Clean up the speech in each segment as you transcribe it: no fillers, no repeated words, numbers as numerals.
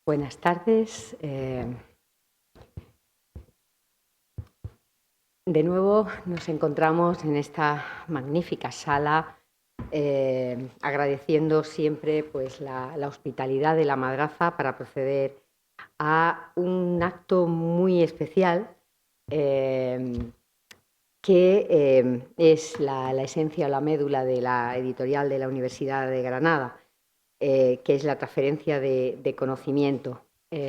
Buenas tardes. De nuevo nos encontramos en esta magnífica sala, agradeciendo siempre pues, la hospitalidad de la Madraza para proceder a un acto muy especial que es la esencia o la médula de la editorial de la Universidad de Granada, que es la transferencia de conocimiento.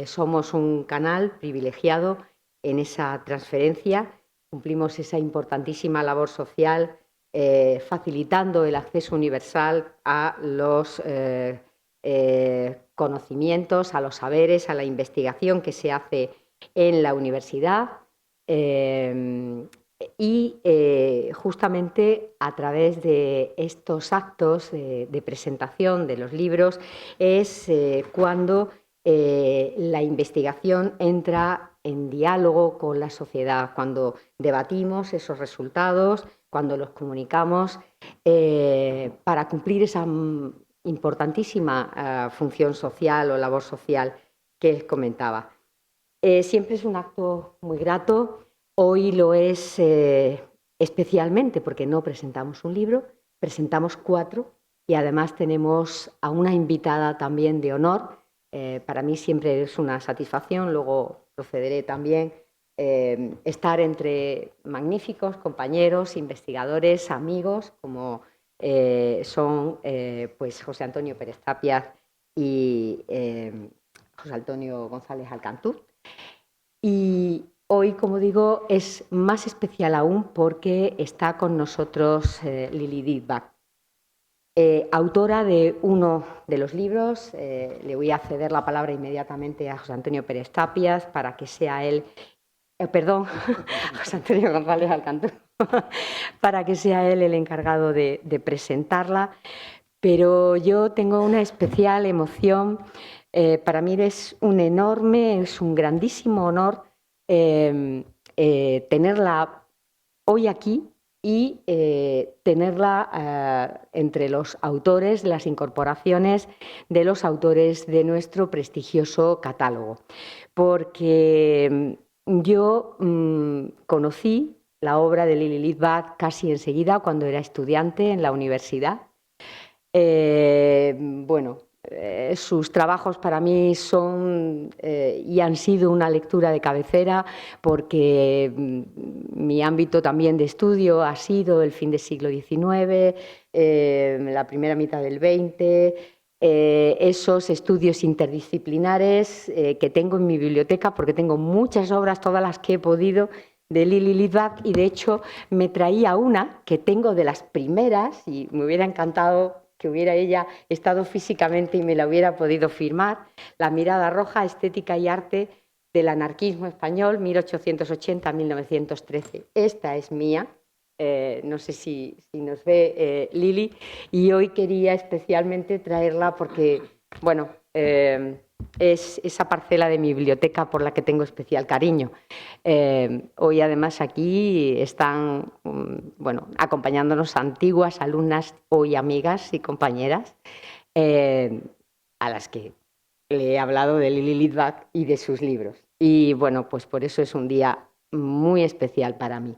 Somos un canal privilegiado en esa transferencia, cumplimos esa importantísima labor social facilitando el acceso universal a los conocimientos, a los saberes, a la investigación que se hace en la universidad y justamente a través de estos actos de presentación de los libros es cuando la investigación entra en diálogo con la sociedad, cuando debatimos esos resultados, cuando los comunicamos para cumplir esa importantísima función social o labor social que les comentaba. Siempre es un acto muy grato. Hoy lo es especialmente porque no presentamos un libro, presentamos 4 y además tenemos a una invitada también de honor. Para mí siempre es una satisfacción, luego procederé también estar entre magníficos compañeros, investigadores, amigos, como son pues José Antonio Pérez Tapias y José Antonio González Alcantú. Y hoy, como digo, es más especial aún porque está con nosotros Lili Lidbach, autora de uno de los libros. Le voy a ceder la palabra inmediatamente a José Antonio Pérez Tapias para que sea él, José Antonio González Alcantú, para que sea él el encargado de presentarla. Pero yo tengo una especial emoción. Para mí es un grandísimo honor tenerla hoy aquí y tenerla entre los autores, las incorporaciones de los autores de nuestro prestigioso catálogo. Porque yo conocí la obra de Lili Lidbach casi enseguida cuando era estudiante en la universidad. Sus trabajos para mí son y han sido una lectura de cabecera porque mi ámbito también de estudio ha sido el fin del siglo XIX, la primera mitad del XX, esos estudios interdisciplinares que tengo en mi biblioteca porque tengo muchas obras, todas las que he podido, de Lili Lidbach, y de hecho me traía una que tengo de las primeras y me hubiera encantado que hubiera ella estado físicamente y me la hubiera podido firmar, La mirada roja, estética y arte del anarquismo español, 1880-1913. Esta es mía, no sé si nos ve Lili, y hoy quería especialmente traerla porque, bueno, es esa parcela de mi biblioteca por la que tengo especial cariño. Hoy además aquí están acompañándonos antiguas alumnas, hoy amigas y compañeras, a las que le he hablado de Lili Lidbach y de sus libros. Y bueno, pues por eso es un día muy especial para mí.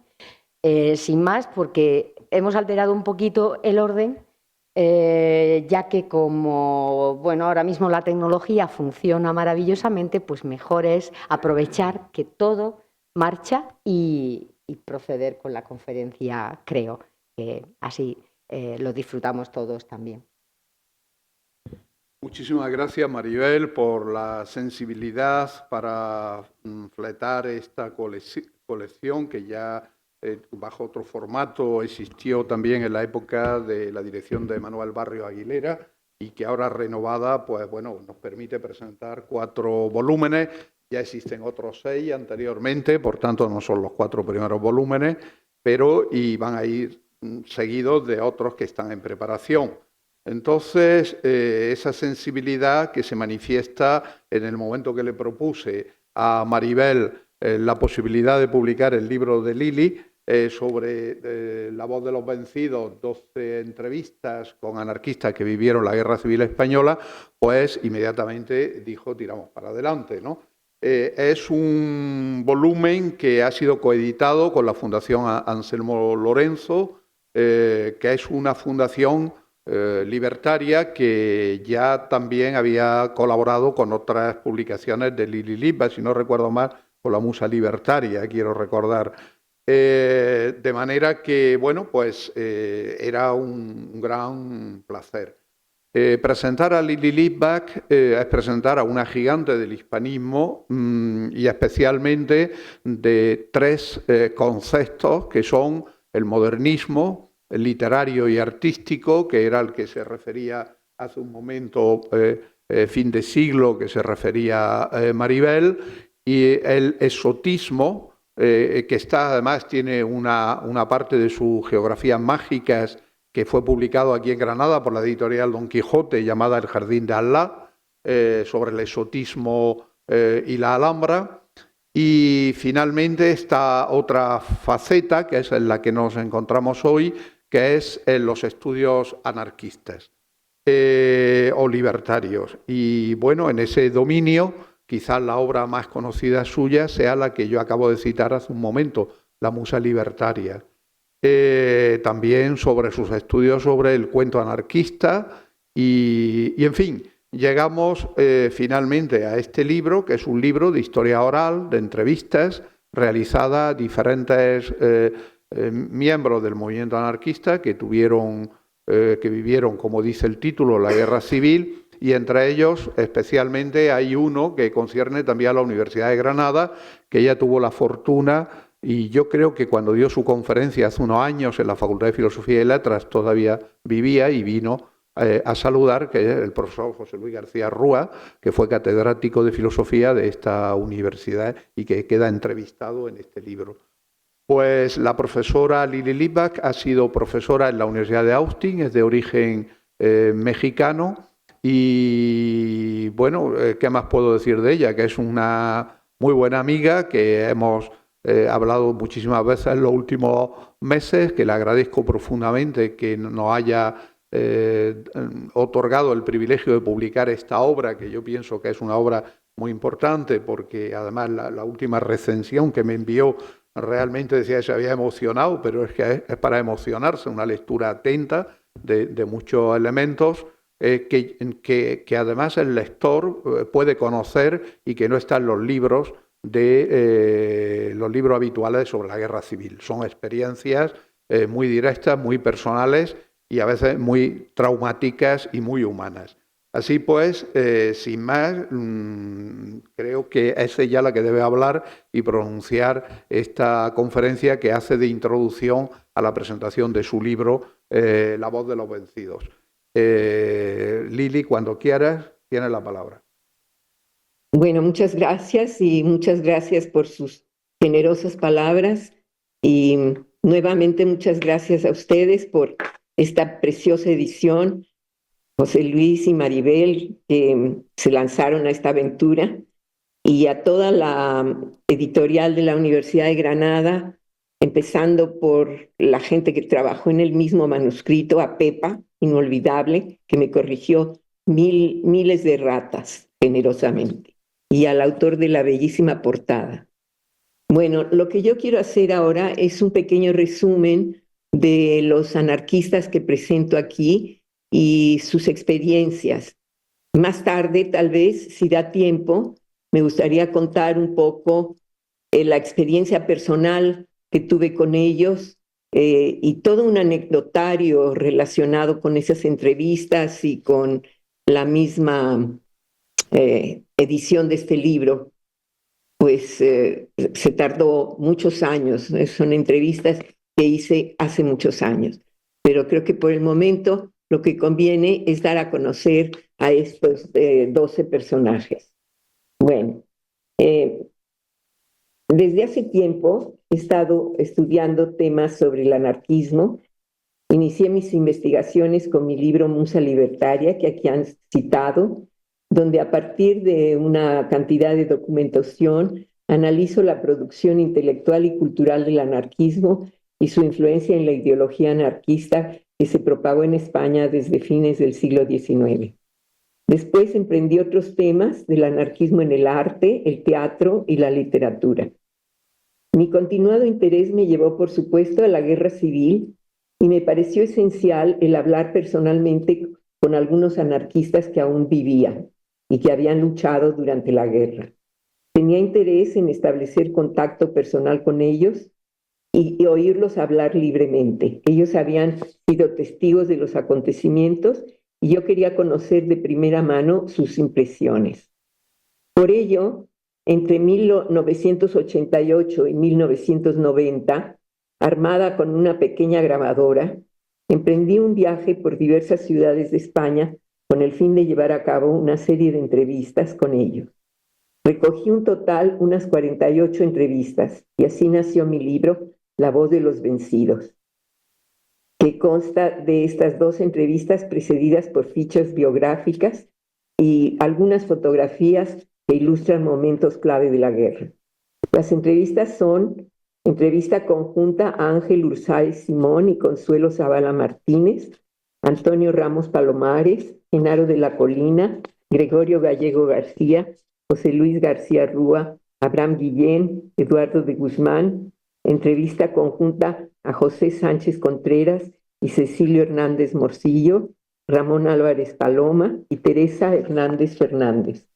Sin más, porque hemos alterado un poquito el orden, ya que como ahora mismo la tecnología funciona maravillosamente, pues mejor es aprovechar que todo marcha y proceder con la conferencia, creo que así lo disfrutamos todos también. Muchísimas gracias, Maribel, por la sensibilidad para fletar esta colección que ya bajo otro formato existió también en la época de la dirección de Manuel Barrio Aguilera y que ahora renovada, pues bueno, nos permite presentar 4 volúmenes. Ya existen otros 6 anteriormente, por tanto no son los 4 primeros volúmenes, pero y van a ir seguidos de otros que están en preparación. Entonces, esa sensibilidad que se manifiesta en el momento que le propuse a Maribel la posibilidad de publicar el libro de Lili, sobre La voz de los vencidos, 12 entrevistas con anarquistas que vivieron la Guerra Civil Española, pues inmediatamente dijo, tiramos para adelante, ¿no? Es un volumen que ha sido coeditado con la Fundación Anselmo Lorenzo, que es una fundación libertaria que ya también había colaborado con otras publicaciones de Lili Lippbach, si no recuerdo mal, con la Musa Libertaria, quiero recordar. De manera que, bueno, pues era un gran placer. Presentar a Lili Lippbach es presentar a una gigante del hispanismo y especialmente de tres conceptos que son el modernismo, el literario y artístico, que era el que se refería hace un momento, fin de siglo, que se refería Maribel, y el exotismo, que está, además tiene una parte de sus geografías mágicas que fue publicado aquí en Granada por la editorial Don Quijote, llamada El Jardín de Alá, sobre el exotismo y la Alhambra. Y finalmente esta otra faceta, que es en la que nos encontramos hoy, que es en los estudios anarquistas o libertarios. Y bueno, en ese dominio, quizás la obra más conocida suya sea la que yo acabo de citar hace un momento, La Musa Libertaria. También sobre sus estudios sobre el cuento anarquista y en fin, llegamos finalmente a este libro, que es un libro de historia oral, de entrevistas realizadas a diferentes miembros del movimiento anarquista que vivieron, como dice el título, la guerra civil, y entre ellos especialmente hay uno que concierne también a la Universidad de Granada, que ella tuvo la fortuna. Y yo creo que cuando dio su conferencia hace unos años en la Facultad de Filosofía y Letras todavía vivía y vino a saludar, que es el profesor José Luis García Rúa, que fue catedrático de Filosofía de esta universidad y que queda entrevistado en este libro. Pues la profesora Lili Lippbach ha sido profesora en la Universidad de Austin, es de origen mexicano y bueno, ¿qué más puedo decir de ella? Que es una muy buena amiga que hemos hablado muchísimas veces en los últimos meses, que le agradezco profundamente que nos haya otorgado el privilegio de publicar esta obra, que yo pienso que es una obra muy importante, porque además la última recensión que me envió realmente decía que se había emocionado, pero es que es para emocionarse, una lectura atenta de muchos elementos que además el lector puede conocer y que no están en los libros los libros habituales sobre la guerra civil. Son experiencias muy directas, muy personales y a veces muy traumáticas y muy humanas. Así pues, sin más, creo que es ella la que debe hablar y pronunciar esta conferencia que hace de introducción a la presentación de su libro La voz de los vencidos. Lili, cuando quieras, tienes la palabra. Bueno, muchas gracias y muchas gracias por sus generosas palabras y nuevamente muchas gracias a ustedes por esta preciosa edición, José Luis y Maribel, que se lanzaron a esta aventura, y a toda la editorial de la Universidad de Granada, empezando por la gente que trabajó en el mismo manuscrito, a Pepa, inolvidable, que me corrigió miles de ratas generosamente, y al autor de la bellísima portada. Bueno, lo que yo quiero hacer ahora es un pequeño resumen de los anarquistas que presento aquí y sus experiencias. Más tarde, tal vez, si da tiempo, me gustaría contar un poco la experiencia personal que tuve con ellos y todo un anecdotario relacionado con esas entrevistas y con la misma edición de este libro. Pues se tardó muchos años, son entrevistas que hice hace muchos años, pero creo que por el momento lo que conviene es dar a conocer a estos 12 personajes. Bueno, desde hace tiempo he estado estudiando temas sobre el anarquismo. Inicié mis investigaciones con mi libro Musa Libertaria, que aquí han citado, donde a partir de una cantidad de documentación analizo la producción intelectual y cultural del anarquismo y su influencia en la ideología anarquista que se propagó en España desde fines del siglo XIX. Después emprendí otros temas del anarquismo en el arte, el teatro y la literatura. Mi continuado interés me llevó, por supuesto, a la guerra civil y me pareció esencial el hablar personalmente con algunos anarquistas que aún vivían y que habían luchado durante la guerra. Tenía interés en establecer contacto personal con ellos y oírlos hablar libremente. Ellos habían sido testigos de los acontecimientos y yo quería conocer de primera mano sus impresiones. Por ello, entre 1988 y 1990, armada con una pequeña grabadora, emprendí un viaje por diversas ciudades de España con el fin de llevar a cabo una serie de entrevistas con ellos. Recogí un total unas 48 entrevistas y así nació mi libro, La voz de los vencidos, que consta de estas 2 entrevistas precedidas por fichas biográficas y algunas fotografías que ilustran momentos clave de la guerra. Las entrevistas son entrevista conjunta a Ángel Ursáez Simón y Consuelo Zavala Martínez, Antonio Ramos Palomares, Genaro de la Colina, Gregorio Gallego García, José Luis García Rúa, Abraham Guillén, Eduardo de Guzmán, entrevista conjunta a José Sánchez Contreras y Cecilio Hernández Morcillo, Ramón Álvarez Paloma y Teresa Hernández Fernández.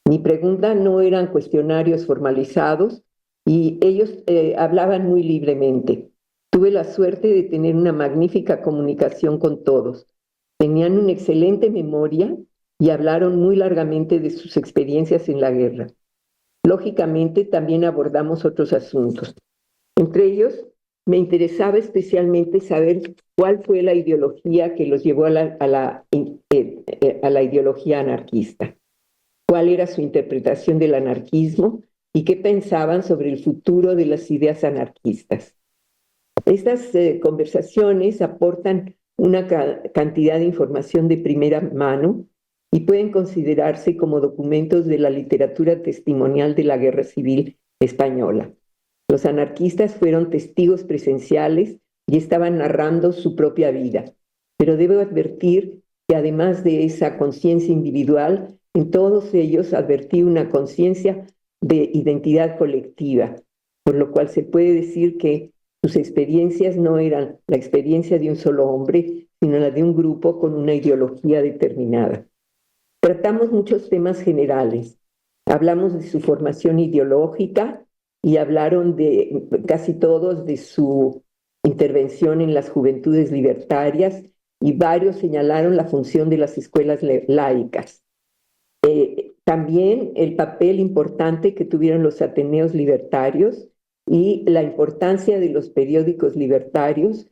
Mi pregunta no eran cuestionarios formalizados y ellos hablaban muy libremente. Tuve la suerte de tener una magnífica comunicación con todos. Tenían una excelente memoria y hablaron muy largamente de sus experiencias en la guerra. Lógicamente, también abordamos otros asuntos. Entre ellos, me interesaba especialmente saber cuál fue la ideología que los llevó a la ideología anarquista, cuál era su interpretación del anarquismo y qué pensaban sobre el futuro de las ideas anarquistas. Estas conversaciones aportan una cantidad de información de primera mano y pueden considerarse como documentos de la literatura testimonial de la Guerra Civil Española. Los anarquistas fueron testigos presenciales y estaban narrando su propia vida, pero debo advertir que además de esa conciencia individual, en todos ellos advertí una conciencia de identidad colectiva, por lo cual se puede decir que sus experiencias no eran la experiencia de un solo hombre, sino la de un grupo con una ideología determinada. Tratamos muchos temas generales. Hablamos de su formación ideológica y hablaron de casi todos de su intervención en las juventudes libertarias y varios señalaron la función de las escuelas laicas. También el papel importante que tuvieron los ateneos libertarios y la importancia de los periódicos libertarios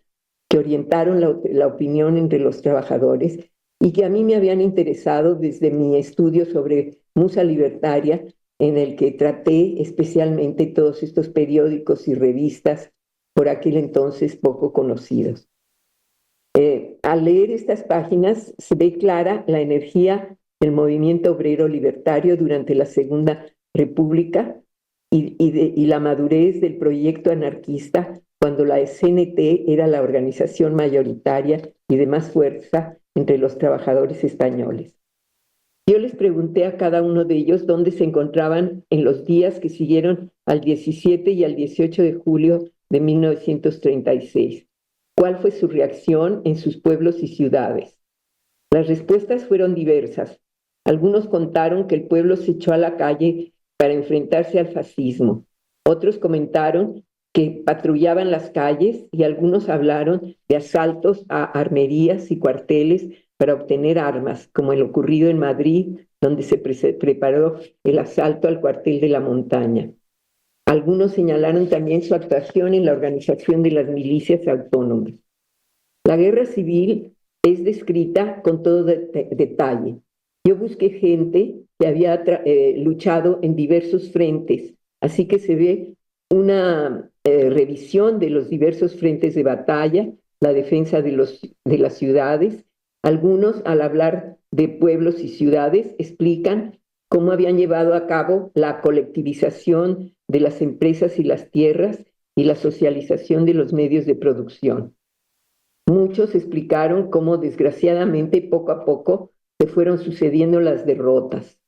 que orientaron la opinión entre los trabajadores y que a mí me habían interesado desde mi estudio sobre Musa Libertaria, en el que traté especialmente todos estos periódicos y revistas por aquel entonces poco conocidos. Al leer estas páginas se ve clara la energía del movimiento obrero libertario durante la Segunda República y la madurez del proyecto anarquista cuando la CNT era la organización mayoritaria y de más fuerza entre los trabajadores españoles. Yo les pregunté a cada uno de ellos dónde se encontraban en los días que siguieron al 17 y al 18 de julio de 1936. ¿Cuál fue su reacción en sus pueblos y ciudades? Las respuestas fueron diversas. Algunos contaron que el pueblo se echó a la calle para enfrentarse al fascismo. Otros comentaron que patrullaban las calles y algunos hablaron de asaltos a armerías y cuarteles para obtener armas, como el ocurrido en Madrid, donde se preparó el asalto al cuartel de la Montaña. Algunos señalaron también su actuación en la organización de las milicias autónomas. La guerra civil es descrita con todo detalle. Yo busqué gente que había luchado en diversos frentes, así que se ve una revisión de los diversos frentes de batalla, la defensa de las ciudades. Algunos, al hablar de pueblos y ciudades, explican cómo habían llevado a cabo la colectivización de las empresas y las tierras y la socialización de los medios de producción. Muchos explicaron cómo desgraciadamente poco a poco se fueron sucediendo las derrotas.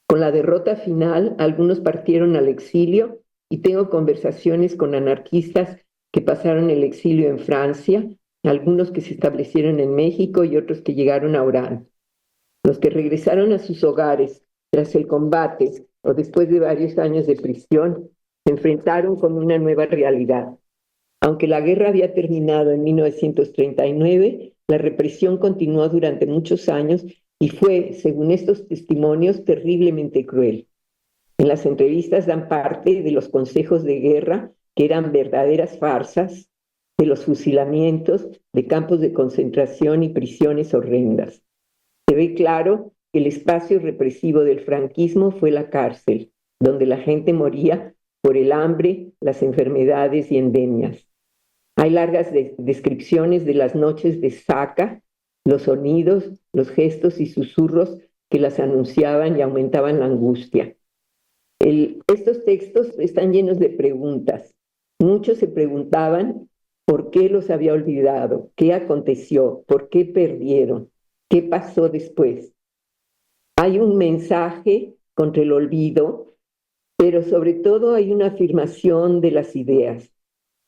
Con la derrota final, algunos partieron al exilio y tengo conversaciones con anarquistas que pasaron el exilio en Francia, algunos que se establecieron en México y otros que llegaron a Orán. Los que regresaron a sus hogares tras el combate o después de varios años de prisión se enfrentaron con una nueva realidad. Aunque la guerra había terminado en 1939, la represión continuó durante muchos años y fue, según estos testimonios, terriblemente cruel. En las entrevistas dan parte de los consejos de guerra, que eran verdaderas farsas, de los fusilamientos, de campos de concentración y prisiones horrendas. Se ve claro que el espacio represivo del franquismo fue la cárcel, donde la gente moría por el hambre, las enfermedades y endemias. Hay largas descripciones de las noches de saca, los sonidos, los gestos y susurros que las anunciaban y aumentaban la angustia. Estos textos están llenos de preguntas. Muchos se preguntaban por qué los había olvidado, qué aconteció, por qué perdieron, qué pasó después. Hay un mensaje contra el olvido, pero sobre todo hay una afirmación de las ideas.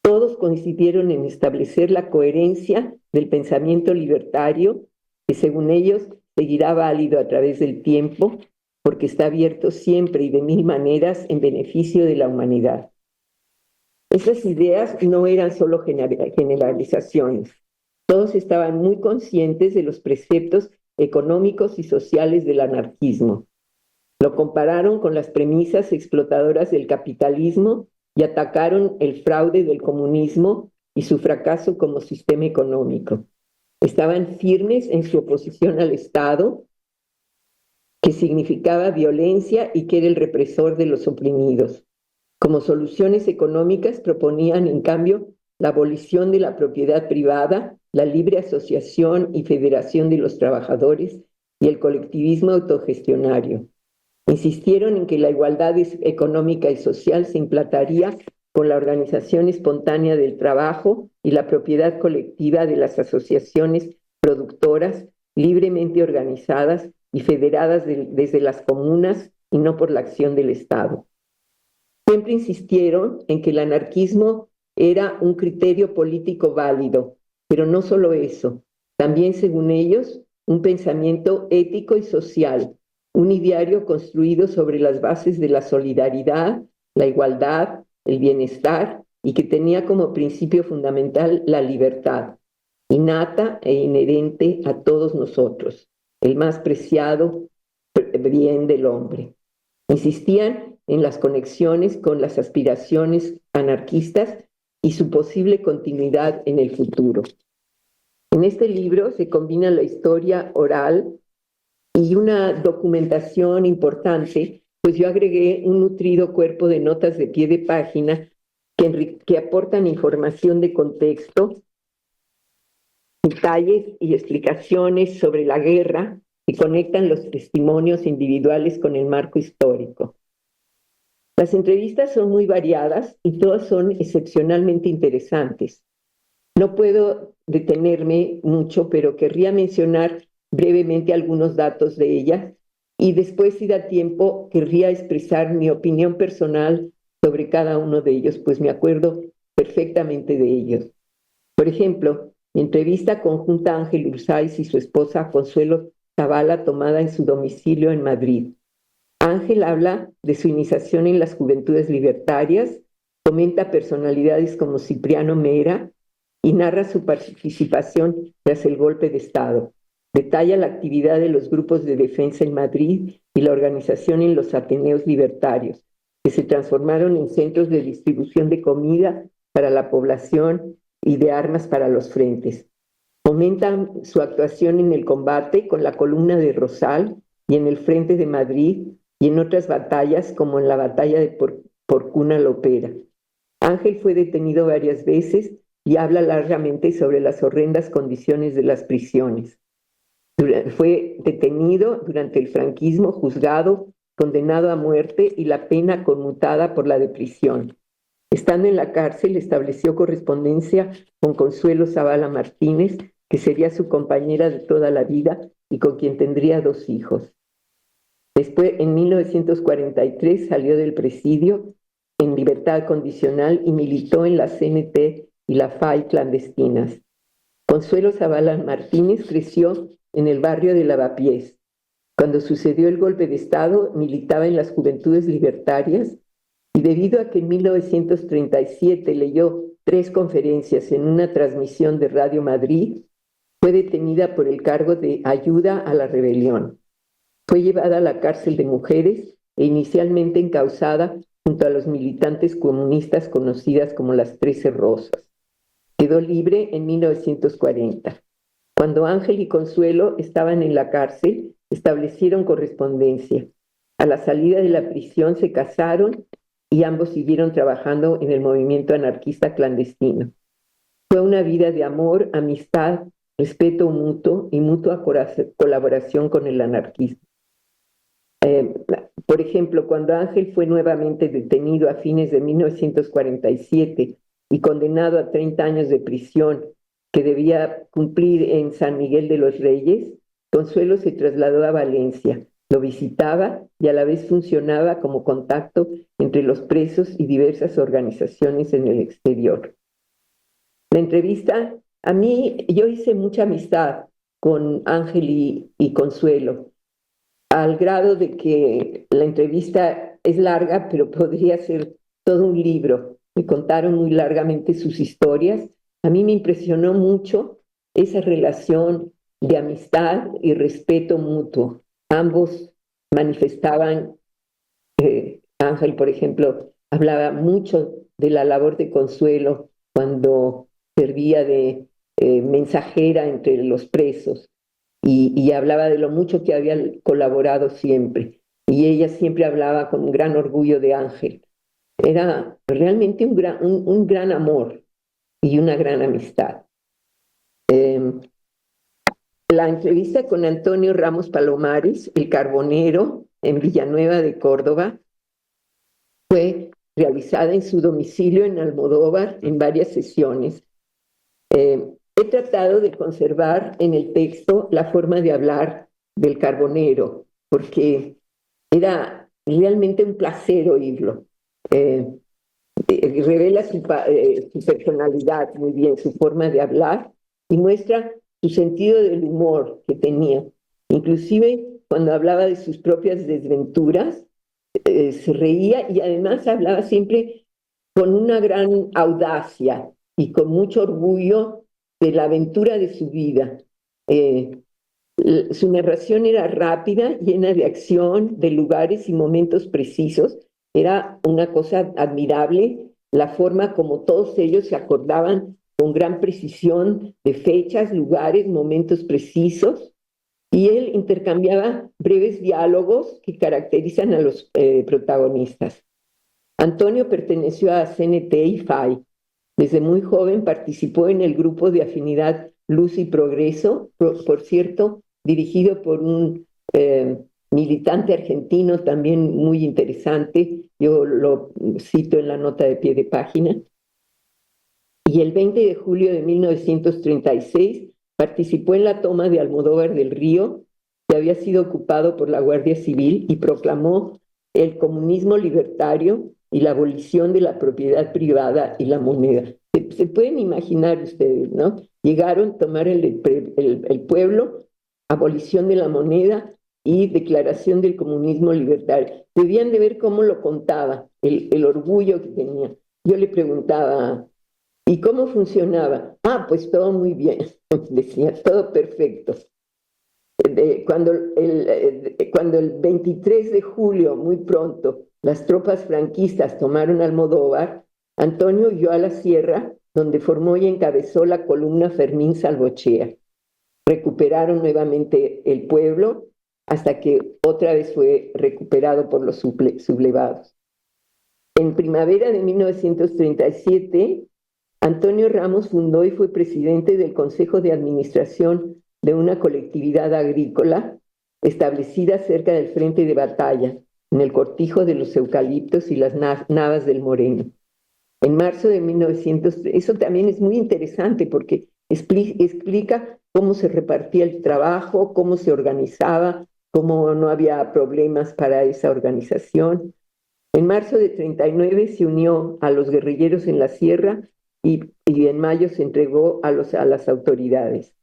Todos coincidieron en establecer la coherencia del pensamiento libertario, que según ellos seguirá válido a través del tiempo, porque está abierto siempre y de mil maneras en beneficio de la humanidad. Esas ideas no eran solo generalizaciones. Todos estaban muy conscientes de los preceptos económicos y sociales del anarquismo. Lo compararon con las premisas explotadoras del capitalismo y atacaron el fraude del comunismo y su fracaso como sistema económico. Estaban firmes en su oposición al Estado, que significaba violencia y que era el represor de los oprimidos. Como soluciones económicas proponían, en cambio, la abolición de la propiedad privada, la libre asociación y federación de los trabajadores y el colectivismo autogestionario. Insistieron en que la igualdad económica y social se implantaría con la organización espontánea del trabajo y la propiedad colectiva de las asociaciones productoras libremente organizadas y federadas desde las comunas y no por la acción del Estado. Siempre insistieron en que el anarquismo era un criterio político válido, pero no solo eso, también, según ellos, un pensamiento ético y social, un ideario construido sobre las bases de la solidaridad, la igualdad, el bienestar y que tenía como principio fundamental la libertad, innata e inherente a todos nosotros, el más preciado bien del hombre. Insistían en las conexiones con las aspiraciones anarquistas y su posible continuidad en el futuro. En este libro se combina la historia oral y una documentación importante, pues yo agregué un nutrido cuerpo de notas de pie de página que aportan información de contexto, detalles y explicaciones sobre la guerra y conectan los testimonios individuales con el marco histórico. Las entrevistas son muy variadas y todas son excepcionalmente interesantes. No puedo detenerme mucho, pero querría mencionar brevemente algunos datos de ellas y después, si da tiempo, querría expresar mi opinión personal sobre cada uno de ellos, pues me acuerdo perfectamente de ellos. Por ejemplo, mi entrevista conjunta a Ángel Ursáiz y su esposa Consuelo Zavala, tomada en su domicilio en Madrid. Ángel habla de su iniciación en las Juventudes Libertarias, comenta personalidades como Cipriano Mera y narra su participación tras el golpe de Estado. Detalla la actividad de los grupos de defensa en Madrid y la organización en los Ateneos Libertarios, que se transformaron en centros de distribución de comida para la población y de armas para los frentes. Comentan su actuación en el combate con la columna de Rosal y en el frente de Madrid y en otras batallas como en la batalla de Porcuna Lopera. Ángel fue detenido varias veces y habla largamente sobre las horrendas condiciones de las prisiones. Fue detenido durante el franquismo, juzgado, condenado a muerte y la pena conmutada por la de prisión. Estando en la cárcel, estableció correspondencia con Consuelo Zavala Martínez, que sería su compañera de toda la vida y con quien tendría 2 hijos. Después, en 1943, salió del presidio en libertad condicional y militó en la CNT y la FAI clandestinas. Consuelo Zavala Martínez creció en el barrio de Lavapiés. Cuando sucedió el golpe de Estado, militaba en las Juventudes Libertarias y debido a que en 1937 leyó 3 conferencias en una transmisión de Radio Madrid, fue detenida por el cargo de ayuda a la rebelión. Fue llevada a la cárcel de mujeres e inicialmente encausada junto a los militantes comunistas conocidas como las 13 Rosas. Quedó libre en 1940. Cuando Ángel y Consuelo estaban en la cárcel, establecieron correspondencia. A la salida de la prisión se casaron y ambos siguieron trabajando en el movimiento anarquista clandestino. Fue una vida de amor, amistad, respeto mutuo y mutua colaboración con el anarquismo. Por ejemplo, cuando Ángel fue nuevamente detenido a fines de 1947 y condenado a 30 años de prisión que debía cumplir en San Miguel de los Reyes, Consuelo se trasladó a Valencia, lo visitaba y a la vez funcionaba como contacto entre los presos y diversas organizaciones en el exterior. La entrevista, a mí, yo hice mucha amistad con Ángel y Consuelo, al grado de que la entrevista es larga, pero podría ser todo un libro. Me contaron muy largamente sus historias. A mí me impresionó mucho esa relación de amistad y respeto mutuo. Ambos manifestaban, Ángel, por ejemplo, hablaba mucho de la labor de Consuelo cuando servía de mensajera entre los presos. Y hablaba de lo mucho que había colaborado siempre. Y ella siempre hablaba con un gran orgullo de Ángel. Era realmente un gran amor y una gran amistad. La entrevista con Antonio Ramos Palomares, el carbonero, en Villanueva de Córdoba, fue realizada en su domicilio en Almodóvar en varias sesiones. He tratado de conservar en el texto la forma de hablar del carbonero, porque era realmente un placer oírlo. Revela su personalidad muy bien, su forma de hablar, y muestra su sentido del humor que tenía. Inclusive cuando hablaba de sus propias desventuras, se reía y además hablaba siempre con una gran audacia y con mucho orgullo de la aventura de su vida. Su narración era rápida, llena de acción, de lugares y momentos precisos. Era una cosa admirable la forma como todos ellos se acordaban con gran precisión de fechas, lugares, momentos precisos. Y él intercambiaba breves diálogos que caracterizan a los protagonistas. Antonio perteneció a CNT y FAI. Desde muy joven participó en el grupo de afinidad Luz y Progreso, por cierto, dirigido por un militante argentino también muy interesante. Yo lo cito en la nota de pie de página. Y el 20 de julio de 1936 participó en la toma de Almodóvar del Río, que había sido ocupado por la Guardia Civil, y proclamó el comunismo libertario y la abolición de la propiedad privada y la moneda. Se pueden imaginar ustedes, ¿no? Llegaron, tomaron el pueblo, abolición de la moneda y declaración del comunismo libertario. Debían de ver cómo lo contaba, el orgullo que tenía. Yo le preguntaba, ¿y cómo funcionaba? Ah, pues todo muy bien, decía, todo perfecto. Cuando el 23 de julio, muy pronto, las tropas franquistas tomaron Almodóvar, Antonio huyó a la sierra, donde formó y encabezó la columna Fermín Salvochea. Recuperaron nuevamente el pueblo hasta que otra vez fue recuperado por los sublevados. En primavera de 1937, Antonio Ramos fundó y fue presidente del Consejo de Administración de una colectividad agrícola establecida cerca del frente de batalla, en el cortijo de los eucaliptos y las navas del Moreno. En marzo de 1900, eso también es muy interesante porque explica cómo se repartía el trabajo, cómo se organizaba, cómo no había problemas para esa organización. En marzo de 39 se unió a los guerrilleros en la sierra y en mayo se entregó a las autoridades.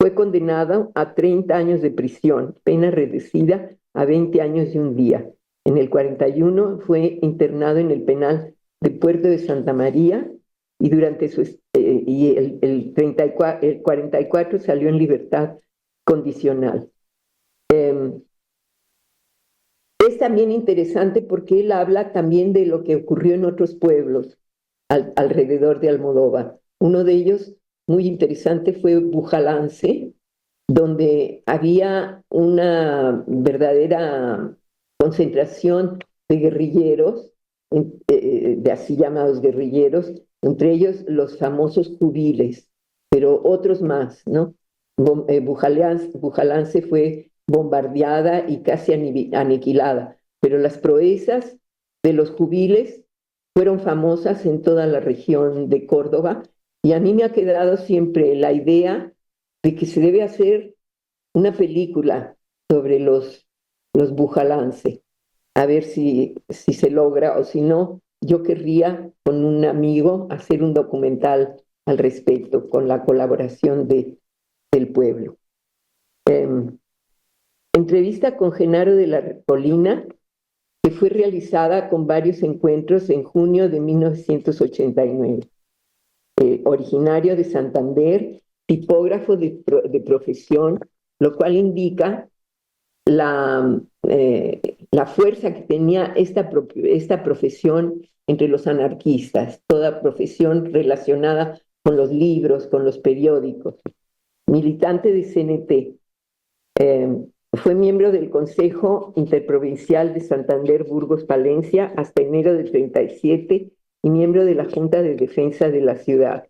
Fue condenado a 30 años de prisión, pena reducida a 20 años y un día. En el 41 fue internado en el penal de Puerto de Santa María y durante el 44 salió en libertad condicional. Es también interesante porque él habla también de lo que ocurrió en otros pueblos alrededor de Almodóvar. Uno de ellos, muy interesante, fue Bujalance, donde había una verdadera concentración de guerrilleros, de así llamados guerrilleros, entre ellos los famosos jubiles, pero otros más, ¿no? Bujalance fue bombardeada y casi aniquilada, pero las proezas de los jubiles fueron famosas en toda la región de Córdoba, y a mí me ha quedado siempre la idea de que se debe hacer una película sobre los Bujalance, a ver si se logra, o si no, yo querría con un amigo hacer un documental al respecto, con la colaboración del pueblo. Entrevista con Genaro de la Colina, que fue realizada con varios encuentros en junio de 1989. Originario de Santander, tipógrafo de profesión, lo cual indica la fuerza que tenía esta profesión entre los anarquistas, toda profesión relacionada con los libros, con los periódicos. Militante de CNT, fue miembro del Consejo Interprovincial de Santander, Burgos, Palencia, hasta enero del 37 y miembro de la Junta de Defensa de la ciudad.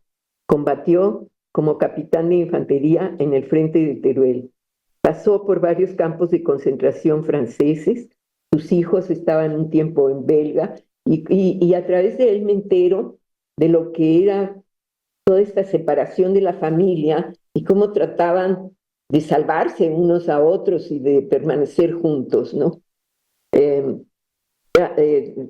Combatió como capitán de infantería en el frente de Teruel. Pasó por varios campos de concentración franceses. Sus hijos estaban un tiempo en Belga y a través de él me entero de lo que era toda esta separación de la familia y cómo trataban de salvarse unos a otros y de permanecer juntos, ¿no?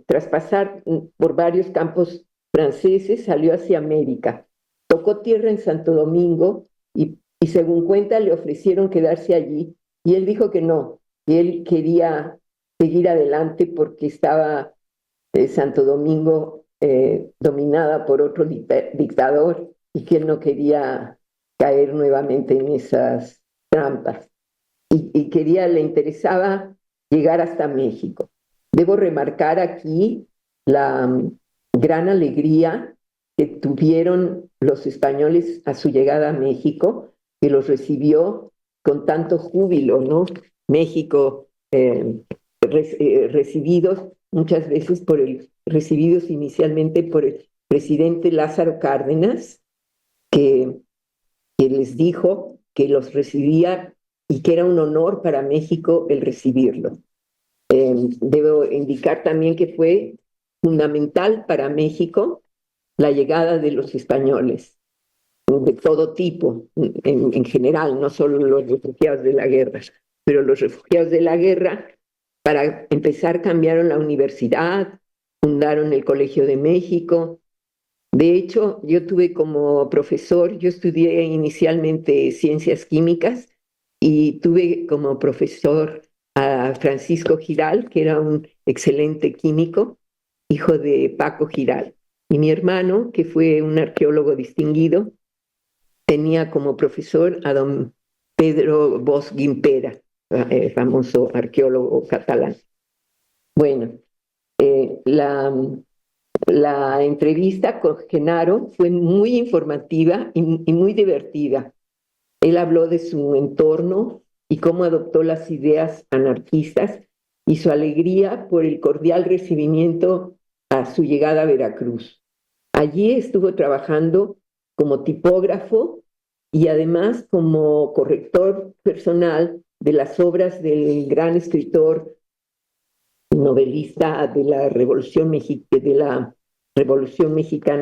Tras pasar por varios campos franceses, salió hacia América. Tocó tierra en Santo Domingo y según cuenta le ofrecieron quedarse allí y él dijo que no, que él quería seguir adelante porque estaba Santo Domingo dominada por otro dictador y que él no quería caer nuevamente en esas trampas y le interesaba llegar hasta México. Debo remarcar aquí la gran alegría que tuvieron los españoles a su llegada a México, que los recibió con tanto júbilo, ¿no? México, recibidos muchas veces recibidos inicialmente por el presidente Lázaro Cárdenas, que les dijo que los recibía y que era un honor para México el recibirlo. Debo indicar también que fue fundamental para México la llegada de los españoles, de todo tipo, en general, no solo los refugiados de la guerra, pero los refugiados de la guerra, para empezar, cambiaron la universidad, fundaron el Colegio de México. De hecho, yo tuve como profesor, yo estudié inicialmente ciencias químicas y tuve como profesor a Francisco Giral, que era un excelente químico, hijo de Paco Giral. Y mi hermano, que fue un arqueólogo distinguido, tenía como profesor a don Pedro Bosch Gimpera, famoso arqueólogo catalán. Bueno, la entrevista con Genaro fue muy informativa y muy divertida. Él habló de su entorno y cómo adoptó las ideas anarquistas y su alegría por el cordial recibimiento a su llegada a Veracruz. Allí estuvo trabajando como tipógrafo y además como corrector personal de las obras del gran escritor novelista de la Revolución Mexicana,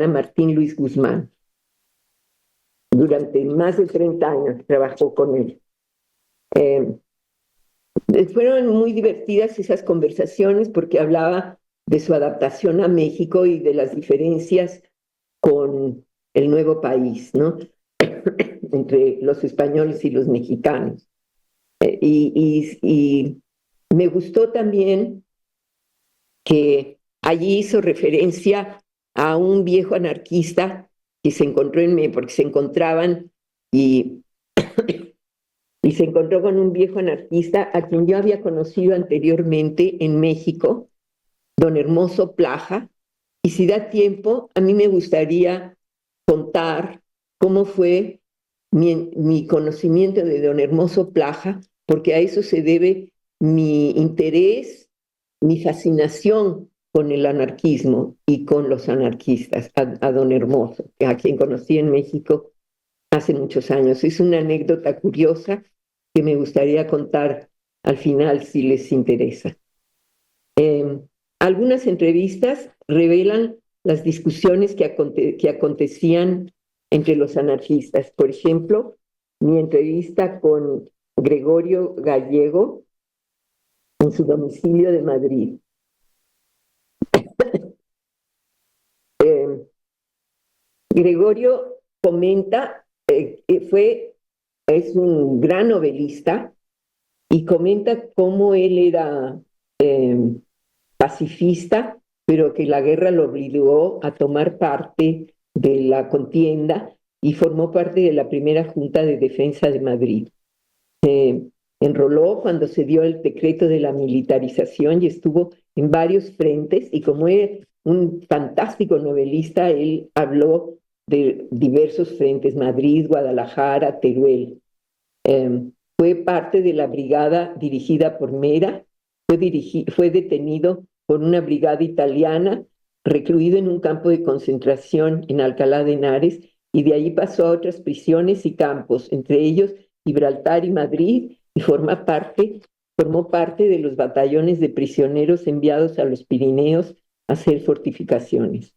Martín Luis Guzmán. Durante más de 30 años trabajó con él. Fueron muy divertidas esas conversaciones porque hablaba de su adaptación a México y de las diferencias con el nuevo país, ¿no? Entre los españoles y los mexicanos. Y me gustó también que allí hizo referencia a un viejo anarquista que se encontró porque se encontraban y se encontró con un viejo anarquista a quien yo había conocido anteriormente en México, don Hermoso Plaja, y si da tiempo, a mí me gustaría contar cómo fue mi conocimiento de don Hermoso Plaja, porque a eso se debe mi interés, mi fascinación con el anarquismo y con los anarquistas, a don Hermoso, a quien conocí en México hace muchos años. Es una anécdota curiosa que me gustaría contar al final si les interesa. Algunas entrevistas revelan las discusiones que acontecían entre los anarquistas. Por ejemplo, mi entrevista con Gregorio Gallego en su domicilio de Madrid. Gregorio comenta, es un gran novelista y comenta cómo él era pacifista, pero que la guerra lo obligó a tomar parte de la contienda y formó parte de la primera Junta de Defensa de Madrid. Se enroló cuando se dio el decreto de la militarización y estuvo en varios frentes, y como es un fantástico novelista, él habló de diversos frentes: Madrid, Guadalajara, Teruel. Fue parte de la brigada dirigida por Mera, fue detenido por una brigada italiana, recluido en un campo de concentración en Alcalá de Henares, y de allí pasó a otras prisiones y campos, entre ellos Gibraltar y Madrid, y formó parte de los batallones de prisioneros enviados a los Pirineos a hacer fortificaciones.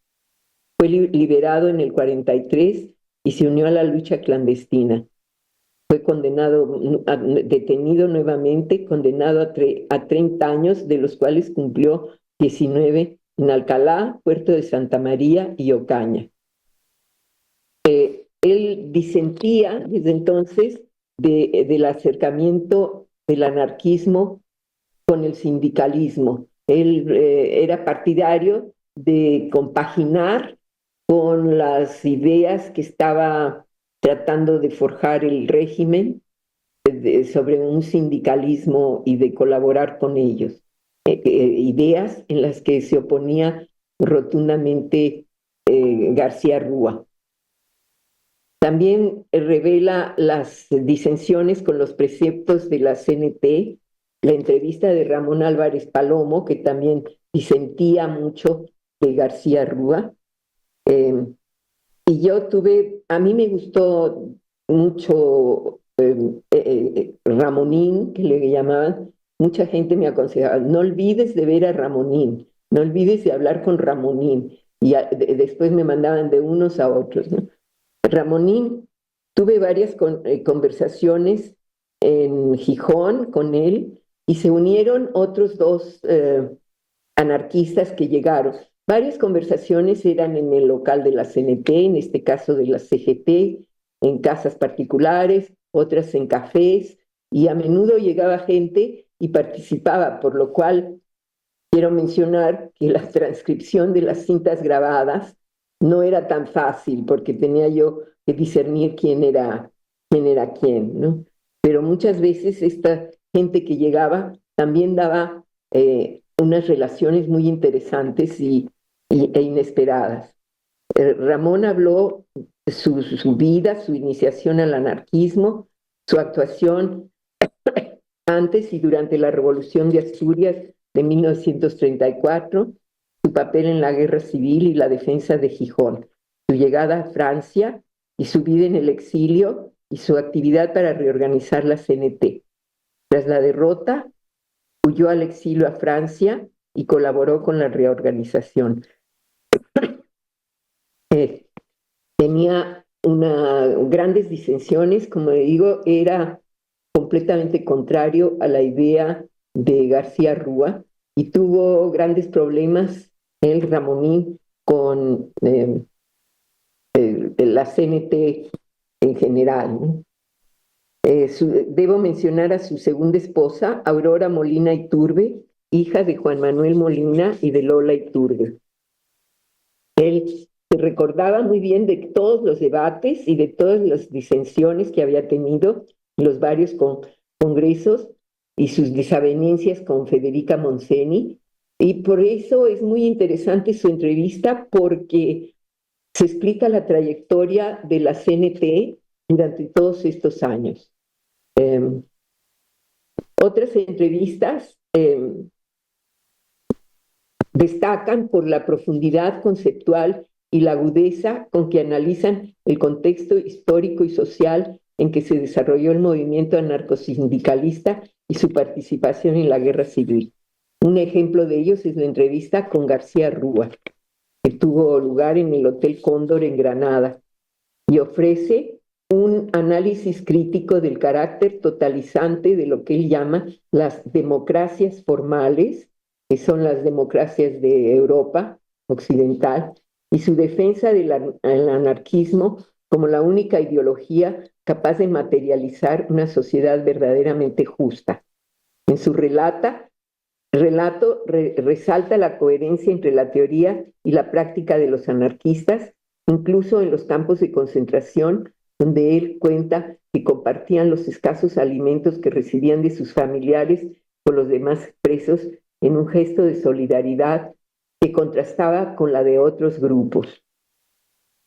Fue liberado en el 43 y se unió a la lucha clandestina. Fue detenido nuevamente, condenado a 30 años, de los cuales cumplió 19 en Alcalá, Puerto de Santa María y Ocaña. Él disentía desde entonces del acercamiento del anarquismo con el sindicalismo. Él era partidario de compaginar con las ideas que estaba tratando de forjar el régimen sobre un sindicalismo y de colaborar con ellos. Ideas en las que se oponía rotundamente García Rúa. También revela las disensiones con los preceptos de la CNT, la entrevista de Ramón Álvarez Palomo, que también disentía mucho de García Rúa. Y a mí me gustó mucho Ramonín, que le llamaban. Mucha gente me aconsejaba: no olvides de ver a Ramonín, no olvides de hablar con Ramonín. Y después me mandaban de unos a otros, ¿no? Ramonín, tuve varias conversaciones en Gijón con él, y se unieron otros dos anarquistas que llegaron. Varias conversaciones eran en el local de la CNT, en este caso de la CGT, en casas particulares, otras en cafés, y a menudo llegaba gente y participaba, por lo cual quiero mencionar que la transcripción de las cintas grabadas no era tan fácil, porque tenía yo que discernir quién era quién, ¿no? Pero muchas veces esta gente que llegaba también daba unas relaciones muy interesantes e inesperadas. Ramón habló de su vida, su iniciación al anarquismo, su actuación antes y durante la Revolución de Asturias de 1934, su papel en la Guerra Civil y la defensa de Gijón, su llegada a Francia y su vida en el exilio, y su actividad para reorganizar la CNT. Tras la derrota, huyó al exilio a Francia y colaboró con la reorganización. Tenía grandes disensiones, como le digo, era completamente contrario a la idea de García Rúa y tuvo grandes problemas el Ramonín con la CNT en general, ¿no? Debo mencionar a su segunda esposa, Aurora Molina Iturbe, hija de Juan Manuel Molina y de Lola Iturbe. Él se recordaba muy bien de todos los debates y de todas las disensiones que había tenido en los varios congresos y sus desavenencias con Federica Montseny. Y por eso es muy interesante su entrevista, porque se explica la trayectoria de la CNT durante todos estos años. Otras entrevistas destacan por la profundidad conceptual y la agudeza con que analizan el contexto histórico y social en que se desarrolló el movimiento anarcosindicalista y su participación en la guerra civil. Un ejemplo de ellos es la entrevista con García Rúa, que tuvo lugar en el Hotel Cóndor en Granada, y ofrece un análisis crítico del carácter totalizante de lo que él llama las democracias formales, que son las democracias de Europa occidental, y su defensa del anarquismo como la única ideología capaz de materializar una sociedad verdaderamente justa. En su relato resalta la coherencia entre la teoría y la práctica de los anarquistas, incluso en los campos de concentración, donde él cuenta que compartían los escasos alimentos que recibían de sus familiares con los demás presos en un gesto de solidaridad que contrastaba con la de otros grupos.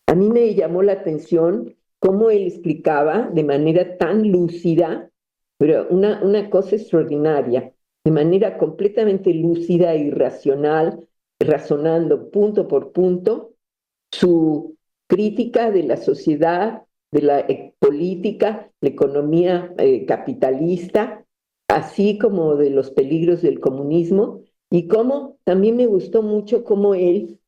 A mí me llamó la atención cómo él explicaba de manera tan lúcida, pero una cosa extraordinaria, de manera completamente lúcida y racional, razonando punto por punto, su crítica de la sociedad, de la política, la economía capitalista, así como de los peligros del comunismo, y cómo también me gustó mucho cómo él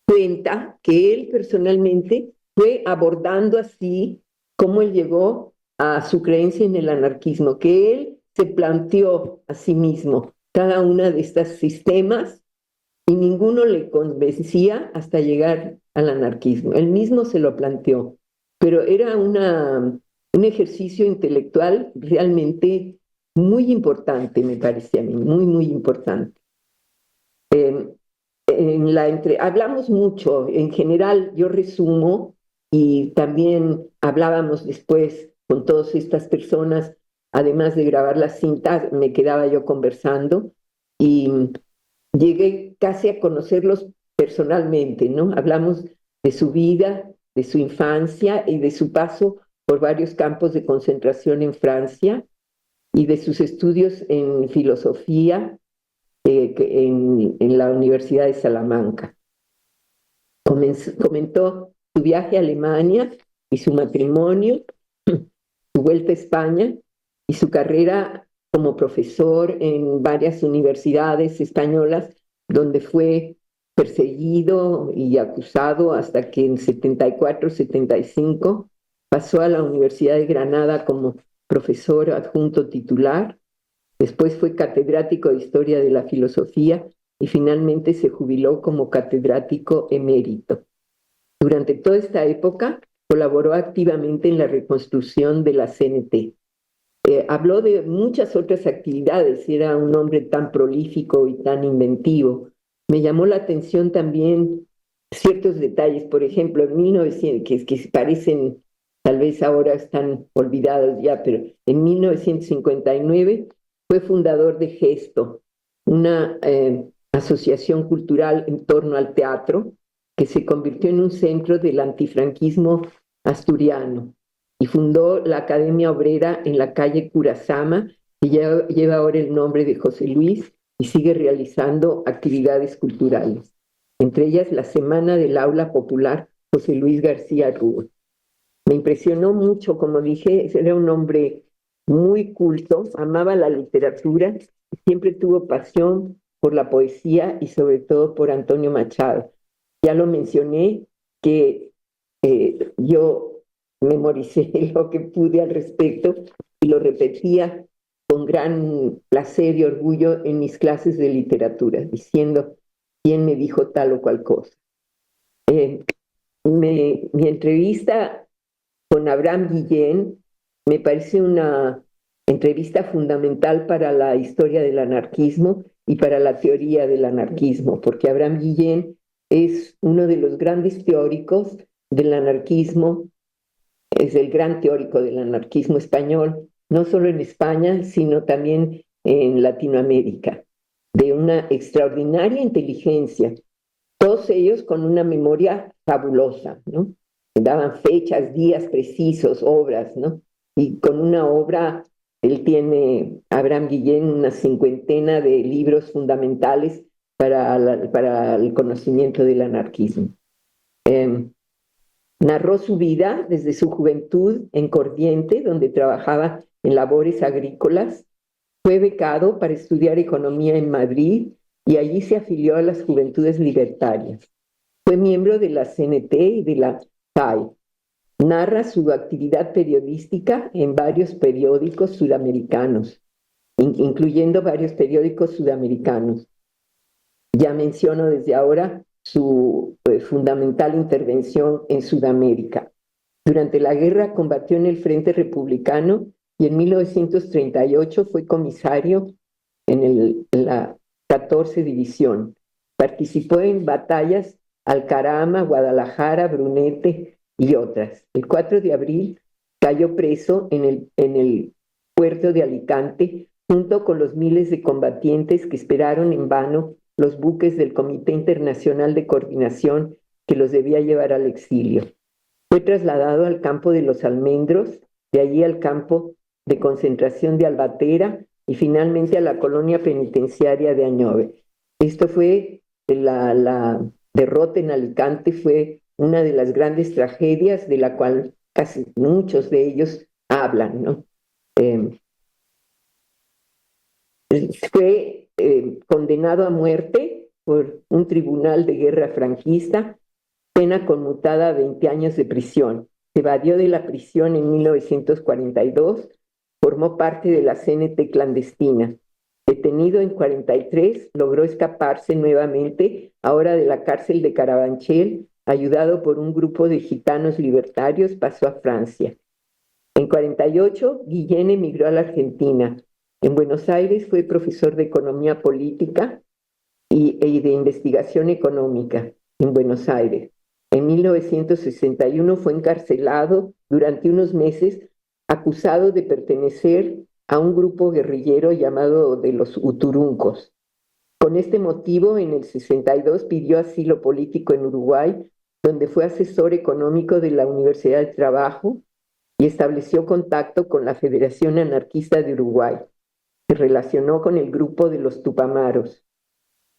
cuenta que él personalmente fue abordando así cómo él llegó a su creencia en el anarquismo, que él se planteó a sí mismo cada una de estos sistemas y ninguno le convencía hasta llegar al anarquismo. Él mismo se lo planteó, pero era un ejercicio intelectual realmente muy importante, me parece a mí, muy, muy importante. Hablamos mucho, en general yo resumo, y también hablábamos después con todas estas personas, además de grabar las cintas, me quedaba yo conversando y llegué casi a conocerlos personalmente, ¿no? Hablamos de su vida, de su infancia y de su paso por varios campos de concentración en Francia y de sus estudios en filosofía en la Universidad de Salamanca. Comentó su viaje a Alemania y su matrimonio, su vuelta a España y su carrera como profesor en varias universidades españolas, donde fue perseguido y acusado hasta que en 74-75 pasó a la Universidad de Granada como profesor adjunto titular. Después fue catedrático de Historia de la Filosofía y finalmente se jubiló como catedrático emérito. Durante toda esta época colaboró activamente en la reconstrucción de la CNT. Habló de muchas otras actividades, era un hombre tan prolífico y tan inventivo. Me llamó la atención también ciertos detalles, por ejemplo, en 1900, que parecen, tal vez ahora están olvidados ya, pero en 1959 fue fundador de Gesto, una asociación cultural en torno al teatro que se convirtió en un centro del antifranquismo asturiano, y fundó la Academia Obrera en la calle Curazama, que lleva ahora el nombre de José Luis, y sigue realizando actividades culturales, entre ellas la Semana del Aula Popular José Luis García Rúa. Me impresionó mucho, como dije, era un hombre muy culto, amaba la literatura, siempre tuvo pasión por la poesía y sobre todo por Antonio Machado. Ya lo mencioné, que yo memoricé lo que pude al respecto y lo repetía con gran placer y orgullo en mis clases de literatura, diciendo quién me dijo tal o cual cosa. Mi entrevista con Abraham Guillén me parece una entrevista fundamental para la historia del anarquismo y para la teoría del anarquismo, porque Abraham Guillén es uno de los grandes teóricos del anarquismo, es el gran teórico del anarquismo español, no solo en España, sino también en Latinoamérica, de una extraordinaria inteligencia, todos ellos con una memoria fabulosa, ¿no? Daban fechas, días precisos, obras, ¿no? Y con una obra, él tiene, Abraham Guillén, una cincuentena de libros fundamentales para el conocimiento del anarquismo. Narró su vida desde su juventud en Corriente, donde trabajaba en labores agrícolas. Fue becado para estudiar economía en Madrid y allí se afilió a las Juventudes Libertarias. Fue miembro de la CNT y de la PAI. Narra su actividad periodística en varios periódicos sudamericanos, incluyendo varios periódicos sudamericanos. Ya menciono desde ahora su fundamental intervención en Sudamérica. Durante la guerra combatió en el Frente Republicano y en 1938 fue comisario en la 14 División. Participó en batallas Alcarama, Guadalajara, Brunete y otras. El 4 de abril cayó preso en el puerto de Alicante junto con los miles de combatientes que esperaron en vano los buques del Comité Internacional de Coordinación que los debía llevar al exilio. Fue trasladado al campo de los Almendros, de allí al campo de concentración de Albatera y finalmente a la colonia penitenciaria de Añove. Esto fue la derrota en Alicante, fue una de las grandes tragedias de la cual casi muchos de ellos hablan, ¿no? Fue condenado a muerte por un tribunal de guerra franquista, pena conmutada a 20 años de prisión. Se evadió de la prisión en 1942, formó parte de la CNT clandestina. Detenido en 43, logró escaparse nuevamente, ahora de la cárcel de Carabanchel, ayudado por un grupo de gitanos libertarios, pasó a Francia. En 48, Guillén emigró a la Argentina. En Buenos Aires fue profesor de economía política y de investigación económica en Buenos Aires. En 1961 fue encarcelado durante unos meses, acusado de pertenecer a un grupo guerrillero llamado de los Uturuncos. Con este motivo, en el 62 pidió asilo político en Uruguay, donde fue asesor económico de la Universidad de Trabajo y estableció contacto con la Federación Anarquista de Uruguay. Se relacionó con el grupo de los Tupamaros.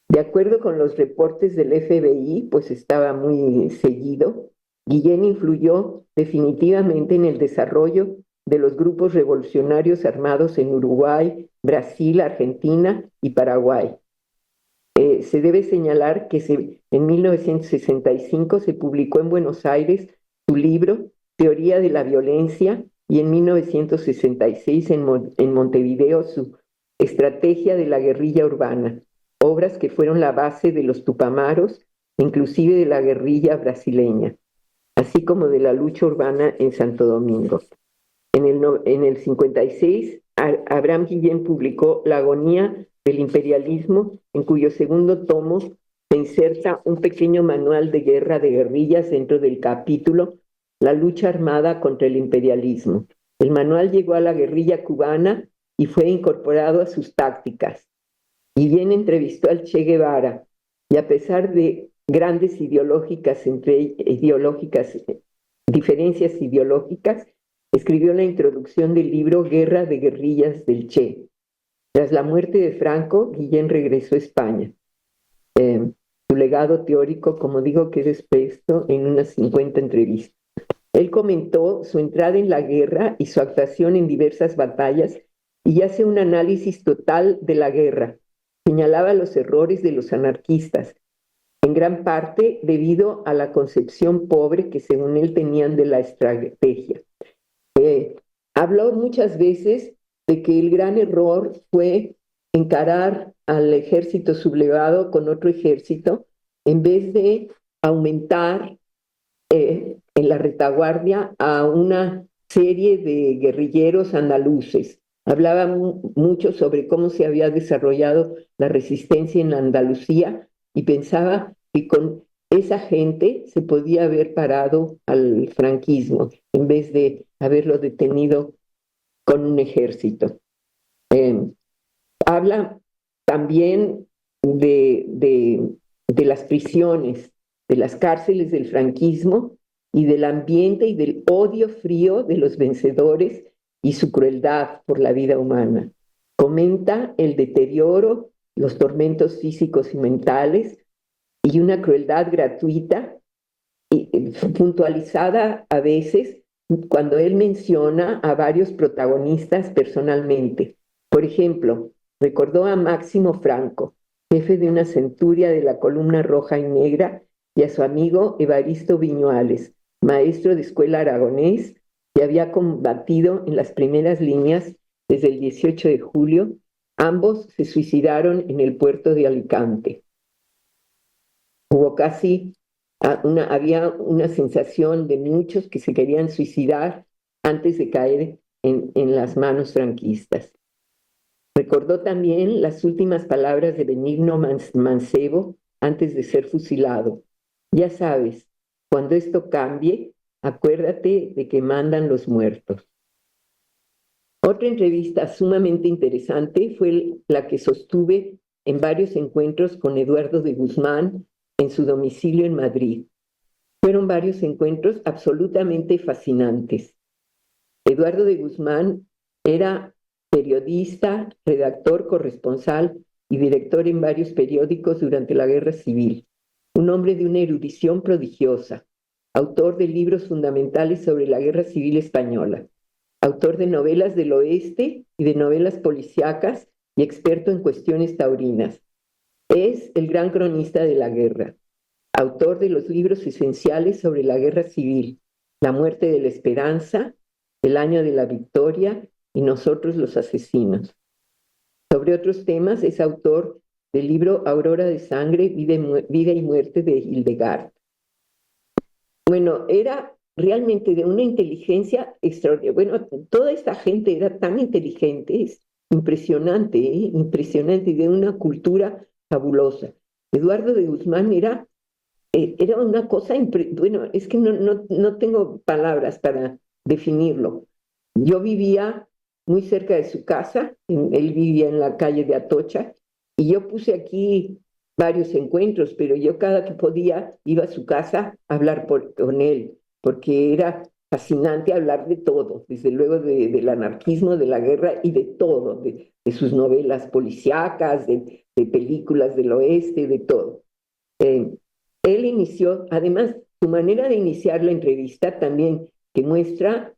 De acuerdo con los reportes del FBI, pues estaba muy seguido, Guillén influyó definitivamente en el desarrollo de los grupos revolucionarios armados en Uruguay, Brasil, Argentina y Paraguay. Se debe señalar que en 1965 se publicó en Buenos Aires su libro Teoría de la Violencia y en 1966 en Montevideo su Estrategia de la Guerrilla Urbana, obras que fueron la base de los Tupamaros, inclusive de la guerrilla brasileña, así como de la lucha urbana en Santo Domingo. En el 56, Abraham Guillén publicó La agonía del imperialismo, en cuyo segundo tomo se inserta un pequeño manual de guerra de guerrillas dentro del capítulo La lucha armada contra el imperialismo. El manual llegó a la guerrilla cubana y fue incorporado a sus tácticas. Guillén entrevistó al Che Guevara y a pesar de grandes diferencias ideológicas, escribió la introducción del libro Guerra de guerrillas del Che. Tras la muerte de Franco, Guillén regresó a España. Su legado teórico, como digo, quedó expuesto en unas 50 entrevistas. Él comentó su entrada en la guerra y su actuación en diversas batallas y hace un análisis total de la guerra. Señalaba los errores de los anarquistas, en gran parte debido a la concepción pobre que según él tenían de la estrategia. Habló muchas veces de que el gran error fue encarar al ejército sublevado con otro ejército en vez de aumentar en la retaguardia a una serie de guerrilleros andaluces. Hablaba mucho sobre cómo se había desarrollado la resistencia en Andalucía y pensaba que con esa gente se podía haber parado al franquismo en vez de haberlo detenido con un ejército. Habla también de las prisiones, de las cárceles del franquismo y del ambiente y del odio frío de los vencedores y su crueldad por la vida humana. Comenta el deterioro, los tormentos físicos y mentales y una crueldad gratuita y puntualizada a veces cuando él menciona a varios protagonistas personalmente. Por ejemplo, recordó a Máximo Franco, jefe de una centuria de la Columna Roja y Negra, y a su amigo Evaristo Viñuales, maestro de escuela aragonés, que había combatido en las primeras líneas desde el 18 de julio. Ambos se suicidaron en el puerto de Alicante. Hubo había una sensación de muchos que se querían suicidar antes de caer en las manos franquistas. Recordó también las últimas palabras de Benigno Mancebo antes de ser fusilado. Ya sabes, cuando esto cambie, acuérdate de que mandan los muertos. Otra entrevista sumamente interesante fue la que sostuve en varios encuentros con Eduardo de Guzmán en su domicilio en Madrid. Fueron varios encuentros absolutamente fascinantes. Eduardo de Guzmán era periodista, redactor, corresponsal y director en varios periódicos durante la Guerra Civil. Un hombre de una erudición prodigiosa, autor de libros fundamentales sobre la Guerra Civil Española, autor de novelas del oeste y de novelas policíacas y experto en cuestiones taurinas. Es el gran cronista de la guerra, autor de los libros esenciales sobre la Guerra Civil, La muerte de la esperanza, El año de la victoria y Nosotros los asesinos. Sobre otros temas es autor del libro Aurora de sangre, vida y muerte de Hildegard. Bueno, era realmente de una inteligencia extraordinaria. Bueno, toda esta gente era tan inteligente, es impresionante, impresionante, y de una cultura fabulosa. Eduardo de Guzmán era una cosa, bueno, es que no tengo palabras para definirlo. Yo vivía muy cerca de su casa, él vivía en la calle de Atocha, y yo puse aquí varios encuentros, pero yo cada que podía iba a su casa a hablar con él, porque era fascinante hablar de todo, desde luego del anarquismo, de la guerra y de todo, de sus novelas policíacas, de películas del oeste, de todo. Él inició, además, su manera de iniciar la entrevista también, que muestra,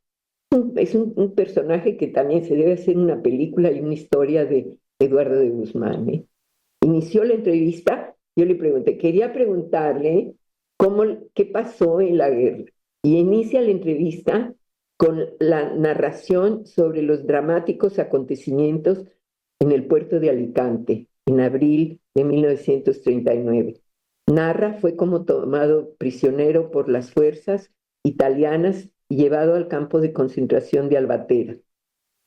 es un personaje que también se debe hacer una película y una historia de Eduardo de Guzmán. Inició la entrevista, yo le pregunté, quería preguntarle qué pasó en la guerra. Y inicia la entrevista con la narración sobre los dramáticos acontecimientos en el puerto de Alicante, en abril de 1939. Narra fue como tomado prisionero por las fuerzas italianas y llevado al campo de concentración de Albatera.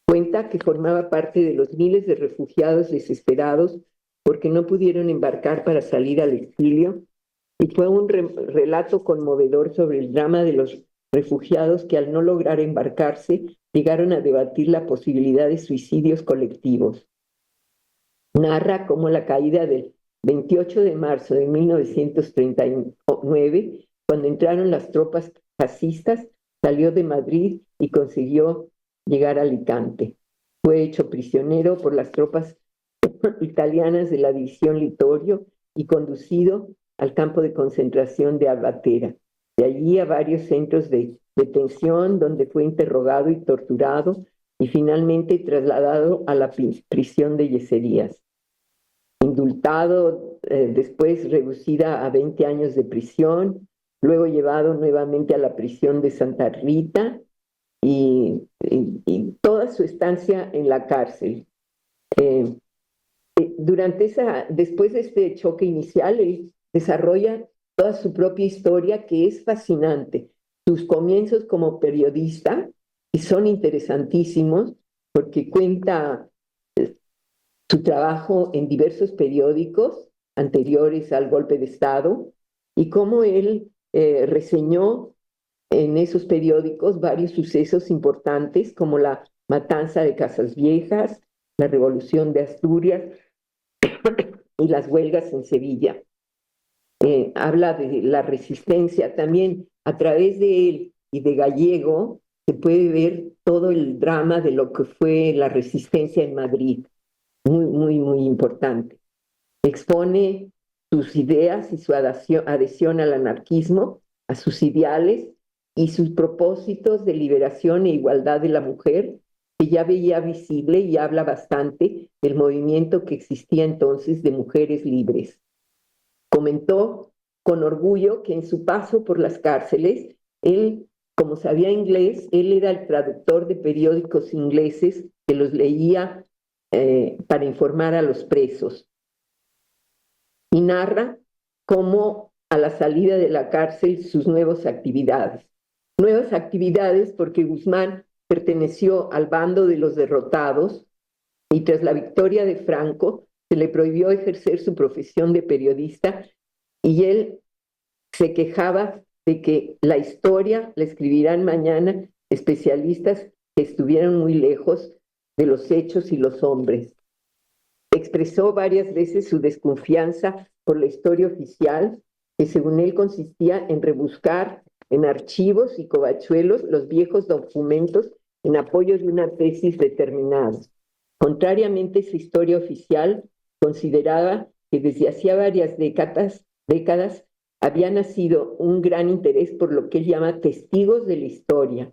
Cuenta que formaba parte de los miles de refugiados desesperados porque no pudieron embarcar para salir al exilio, y fue un relato conmovedor sobre el drama de los refugiados que al no lograr embarcarse llegaron a debatir la posibilidad de suicidios colectivos. Narra cómo la caída del 28 de marzo de 1939, cuando entraron las tropas fascistas, salió de Madrid y consiguió llegar a Alicante. Fue hecho prisionero por las tropas italianas de la división Littorio y conducido al campo de concentración de Albatera. de allí a varios centros de detención donde fue interrogado y torturado y finalmente trasladado a la prisión de Yeserías. Indultado, después reducida a 20 años de prisión, luego llevado nuevamente a la prisión de Santa Rita y toda su estancia en la cárcel. Después de este choque inicial, él desarrolla toda su propia historia que es fascinante. Sus comienzos como periodista, y son interesantísimos, porque cuenta su trabajo en diversos periódicos anteriores al golpe de Estado y cómo él reseñó en esos periódicos varios sucesos importantes como la matanza de Casas Viejas, la Revolución de Asturias y las huelgas en Sevilla. Habla de la resistencia también a través de él y de Gallego se puede ver todo el drama de lo que fue la resistencia en Madrid, muy importante. Expone sus ideas y su adhesión al anarquismo, a sus ideales y sus propósitos de liberación e igualdad de la mujer, que ya veía visible y habla bastante del movimiento que existía entonces de mujeres libres. Comentó con orgullo que en su paso por las cárceles, él, como sabía inglés, él era el traductor de periódicos ingleses que los leía para informar a los presos. Y narra cómo a la salida de la cárcel sus nuevas actividades. Nuevas actividades porque Guzmán perteneció al bando de los derrotados y tras la victoria de Franco se le prohibió ejercer su profesión de periodista y él se quejaba de que la historia la escribirán mañana especialistas que estuvieron muy lejos de los hechos y los hombres. Expresó varias veces su desconfianza por la historia oficial, que según él consistía en rebuscar en archivos y covachuelos los viejos documentos en apoyo de una tesis determinada. Contrariamente, esa historia oficial consideraba que desde hacía varias décadas había nacido un gran interés por lo que él llama testigos de la historia,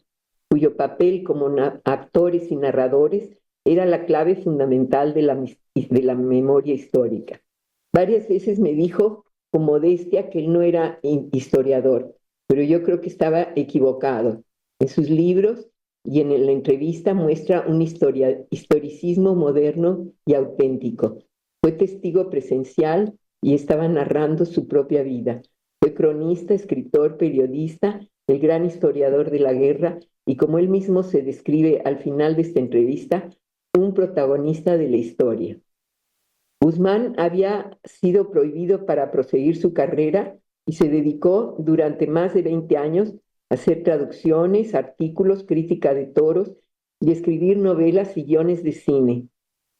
cuyo papel como actores y narradores era la clave fundamental de la memoria histórica. Varias veces me dijo con modestia que él no era historiador, pero yo creo que estaba equivocado. En sus libros y en la entrevista muestra un historicismo moderno y auténtico. Fue testigo presencial y estaba narrando su propia vida. Fue cronista, escritor, periodista, el gran historiador de la guerra y, como él mismo se describe al final de esta entrevista, un protagonista de la historia. Guzmán había sido prohibido para proseguir su carrera y se dedicó durante más de 20 años a hacer traducciones, artículos, crítica de toros y escribir novelas y guiones de cine.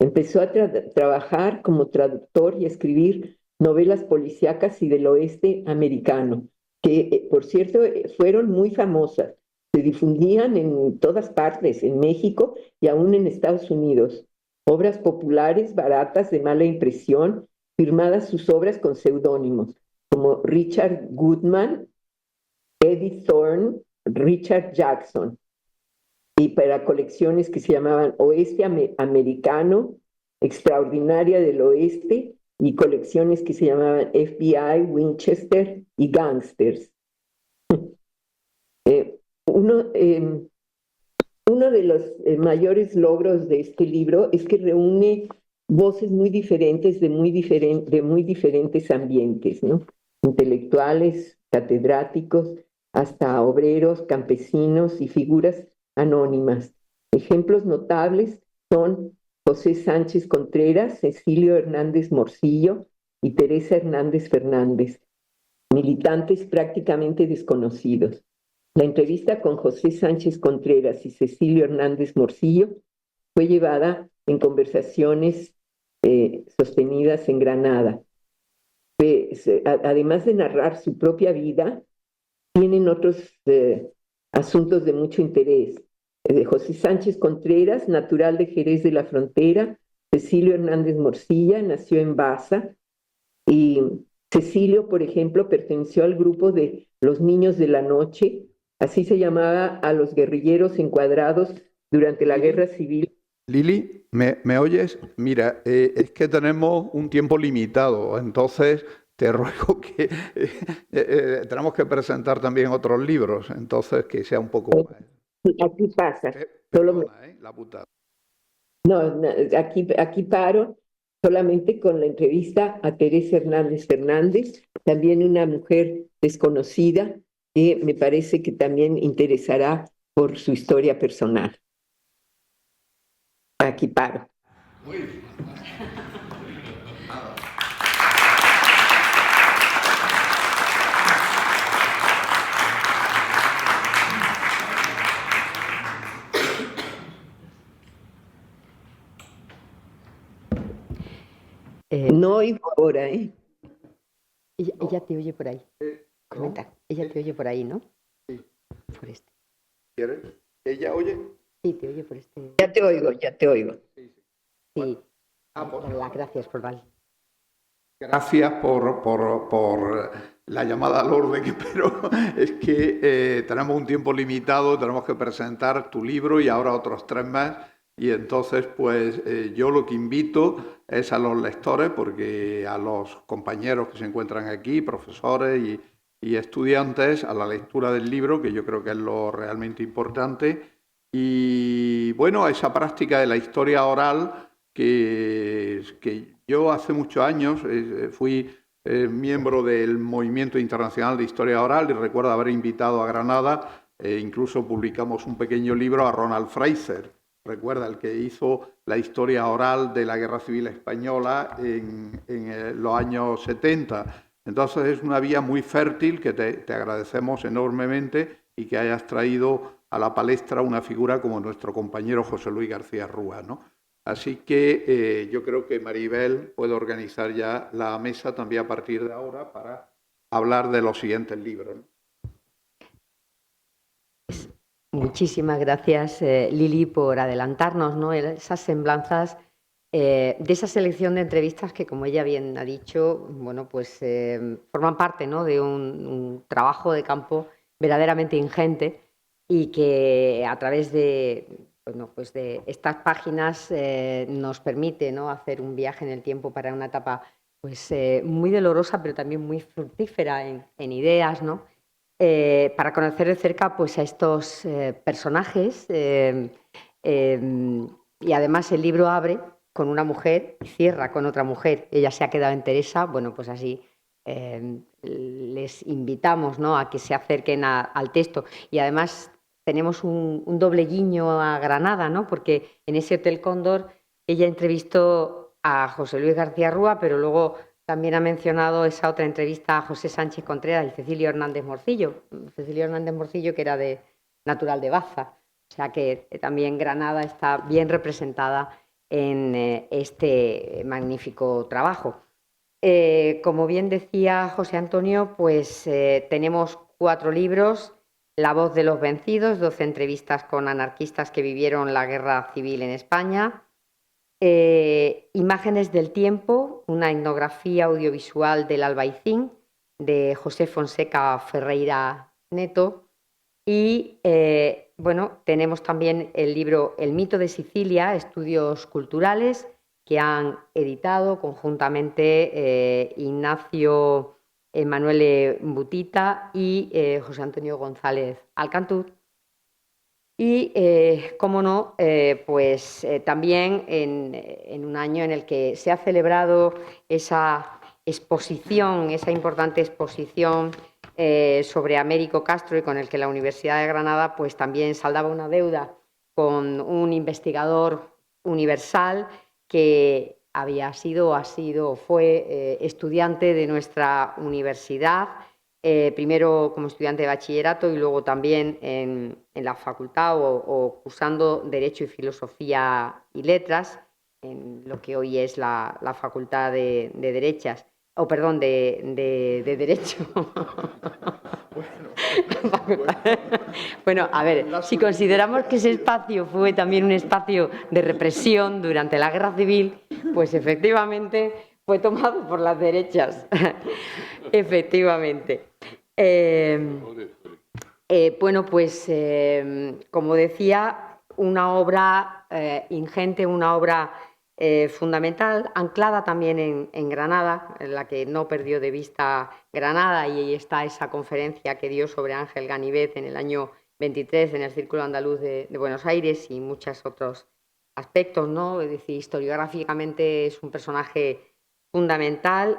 Empezó a trabajar como traductor y a escribir novelas policíacas y del oeste americano, que por cierto fueron muy famosas. Se difundían en todas partes, en México y aún en Estados Unidos. Obras populares, baratas, de mala impresión, firmadas sus obras con seudónimos, como Richard Goodman, Eddie Thorne, Richard Jackson, y para colecciones que se llamaban Oeste Americano, Extraordinaria del Oeste, y colecciones que se llamaban FBI, Winchester y Gangsters. Uno de los mayores logros de este libro es que reúne voces muy diferentes de muy diferentes ambientes, ¿no? Intelectuales, catedráticos, hasta obreros, campesinos y figuras anónimas. Ejemplos notables son José Sánchez Contreras, Cecilio Hernández Morcillo y Teresa Hernández Fernández, militantes prácticamente desconocidos. La entrevista con José Sánchez Contreras y Cecilio Hernández Morcillo fue llevada en conversaciones sostenidas en Granada. Además de narrar su propia vida, tienen otros asuntos de mucho interés. José Sánchez Contreras, natural de Jerez de la Frontera, Cecilio Hernández Morcilla nació en Baza y Cecilio, por ejemplo, perteneció al grupo de Los Niños de la Noche. Así se llamaba a los guerrilleros encuadrados durante la Guerra Civil. Lili, ¿me oyes? Mira, es que tenemos un tiempo limitado, entonces te ruego que tenemos que presentar también otros libros, entonces que sea un poco más. Aquí pasa. Perdona, la putada. No, aquí paro solamente con la entrevista a Teresa Hernández Fernández, también una mujer desconocida que me parece que también interesará por su historia personal. Aquí paro. Muy bien. No oigo ahora, ¿eh? Ella te oye por ahí. Comenta. Ella te oye por ahí, ¿no? Sí. Por este. ¿Quieres? ¿Ella oye? Sí, te oye por este. Ya te oigo, ya te oigo. Sí, sí. Sí. Pues, Las gracias por Val. gracias por la llamada al orden, pero es que tenemos un tiempo limitado, tenemos que presentar tu libro y ahora otros 3 más. Y entonces, pues yo lo que invito es a los lectores, porque a los compañeros que se encuentran aquí, profesores y estudiantes, a la lectura del libro, que yo creo que es lo realmente importante. Y bueno, a esa práctica de la historia oral que yo hace muchos años fui miembro del Movimiento Internacional de Historia Oral y recuerdo haber invitado a Granada, incluso publicamos un pequeño libro a Ronald Fraser, recuerda, el que hizo la historia oral de la Guerra Civil Española en los años 70. Entonces es una vía muy fértil que te agradecemos enormemente y que hayas traído a la palestra una figura como nuestro compañero José Luis García Rúa, ¿no? Así que yo creo que Maribel puede organizar ya la mesa también a partir de ahora para hablar de los siguientes libros, ¿no? Muchísimas gracias, Lili, por adelantarnos, ¿no?, esas semblanzas de esa selección de entrevistas que, como ella bien ha dicho, bueno, pues forman parte, ¿no?, de un trabajo de campo verdaderamente ingente y que a través de, bueno, pues de estas páginas nos permite, ¿no?, hacer un viaje en el tiempo para una etapa pues muy dolorosa, pero también muy fructífera en ideas, ¿no?, para conocer de cerca pues, a estos personajes y además el libro abre con una mujer y cierra con otra mujer. Ella se ha quedado en Teresa, bueno, pues así les invitamos, ¿no?, a que se acerquen al texto y además tenemos un doble guiño a Granada, ¿no?, porque en ese Hotel Cóndor ella entrevistó a José Luis García Rúa, pero luego también ha mencionado esa otra entrevista a José Sánchez Contreras y Cecilio Hernández Morcillo. Cecilio Hernández Morcillo, que era natural de Baza. O sea que también Granada está bien representada en este magnífico trabajo. Como bien decía José Antonio, pues tenemos 4 libros. La voz de los vencidos, 12 entrevistas con anarquistas que vivieron la guerra civil en España. Imágenes del tiempo, una etnografía audiovisual del Albaicín, de José Fonseca Ferreira Neto. Y bueno, tenemos también el libro El mito de Sicilia, estudios culturales, que han editado conjuntamente Ignacio Emanuele Butita y José Antonio González Alcantuz. Y, cómo no, pues también en un año en el que se ha celebrado esa exposición, esa importante exposición sobre Américo Castro y con el que la Universidad de Granada pues también saldaba una deuda con un investigador universal que había sido, ha sido, fue estudiante de nuestra universidad. Primero como estudiante de bachillerato y luego también en la facultad o cursando Derecho y Filosofía y Letras, en lo que hoy es la Facultad de Derechas, perdón, de Derecho. Bueno, a ver, si consideramos que ese espacio fue también un espacio de represión durante la Guerra Civil, pues efectivamente fue tomado por las derechas. Efectivamente. Bueno, pues como decía, una obra ingente, una obra fundamental, anclada también en Granada, en la que no perdió de vista Granada, y ahí está esa conferencia que dio sobre Ángel Ganivet en el año 23 en el Círculo Andaluz de Buenos Aires, y muchos otros aspectos, ¿no? Es decir, historiográficamente es un personaje fundamental,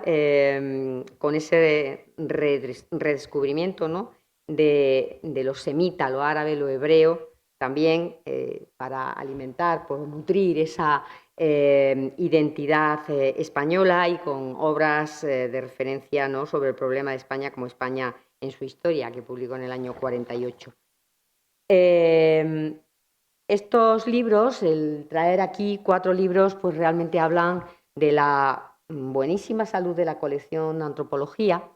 con ese redescubrimiento, ¿no?, de lo semita, lo árabe, lo hebreo, también para alimentar, por nutrir esa identidad española, y con obras de referencia, ¿no?, sobre el problema de España como España en su historia, que publicó en el año 48. Estos libros, el traer aquí 4 libros, pues realmente hablan de la buenísima salud de la colección Antropología,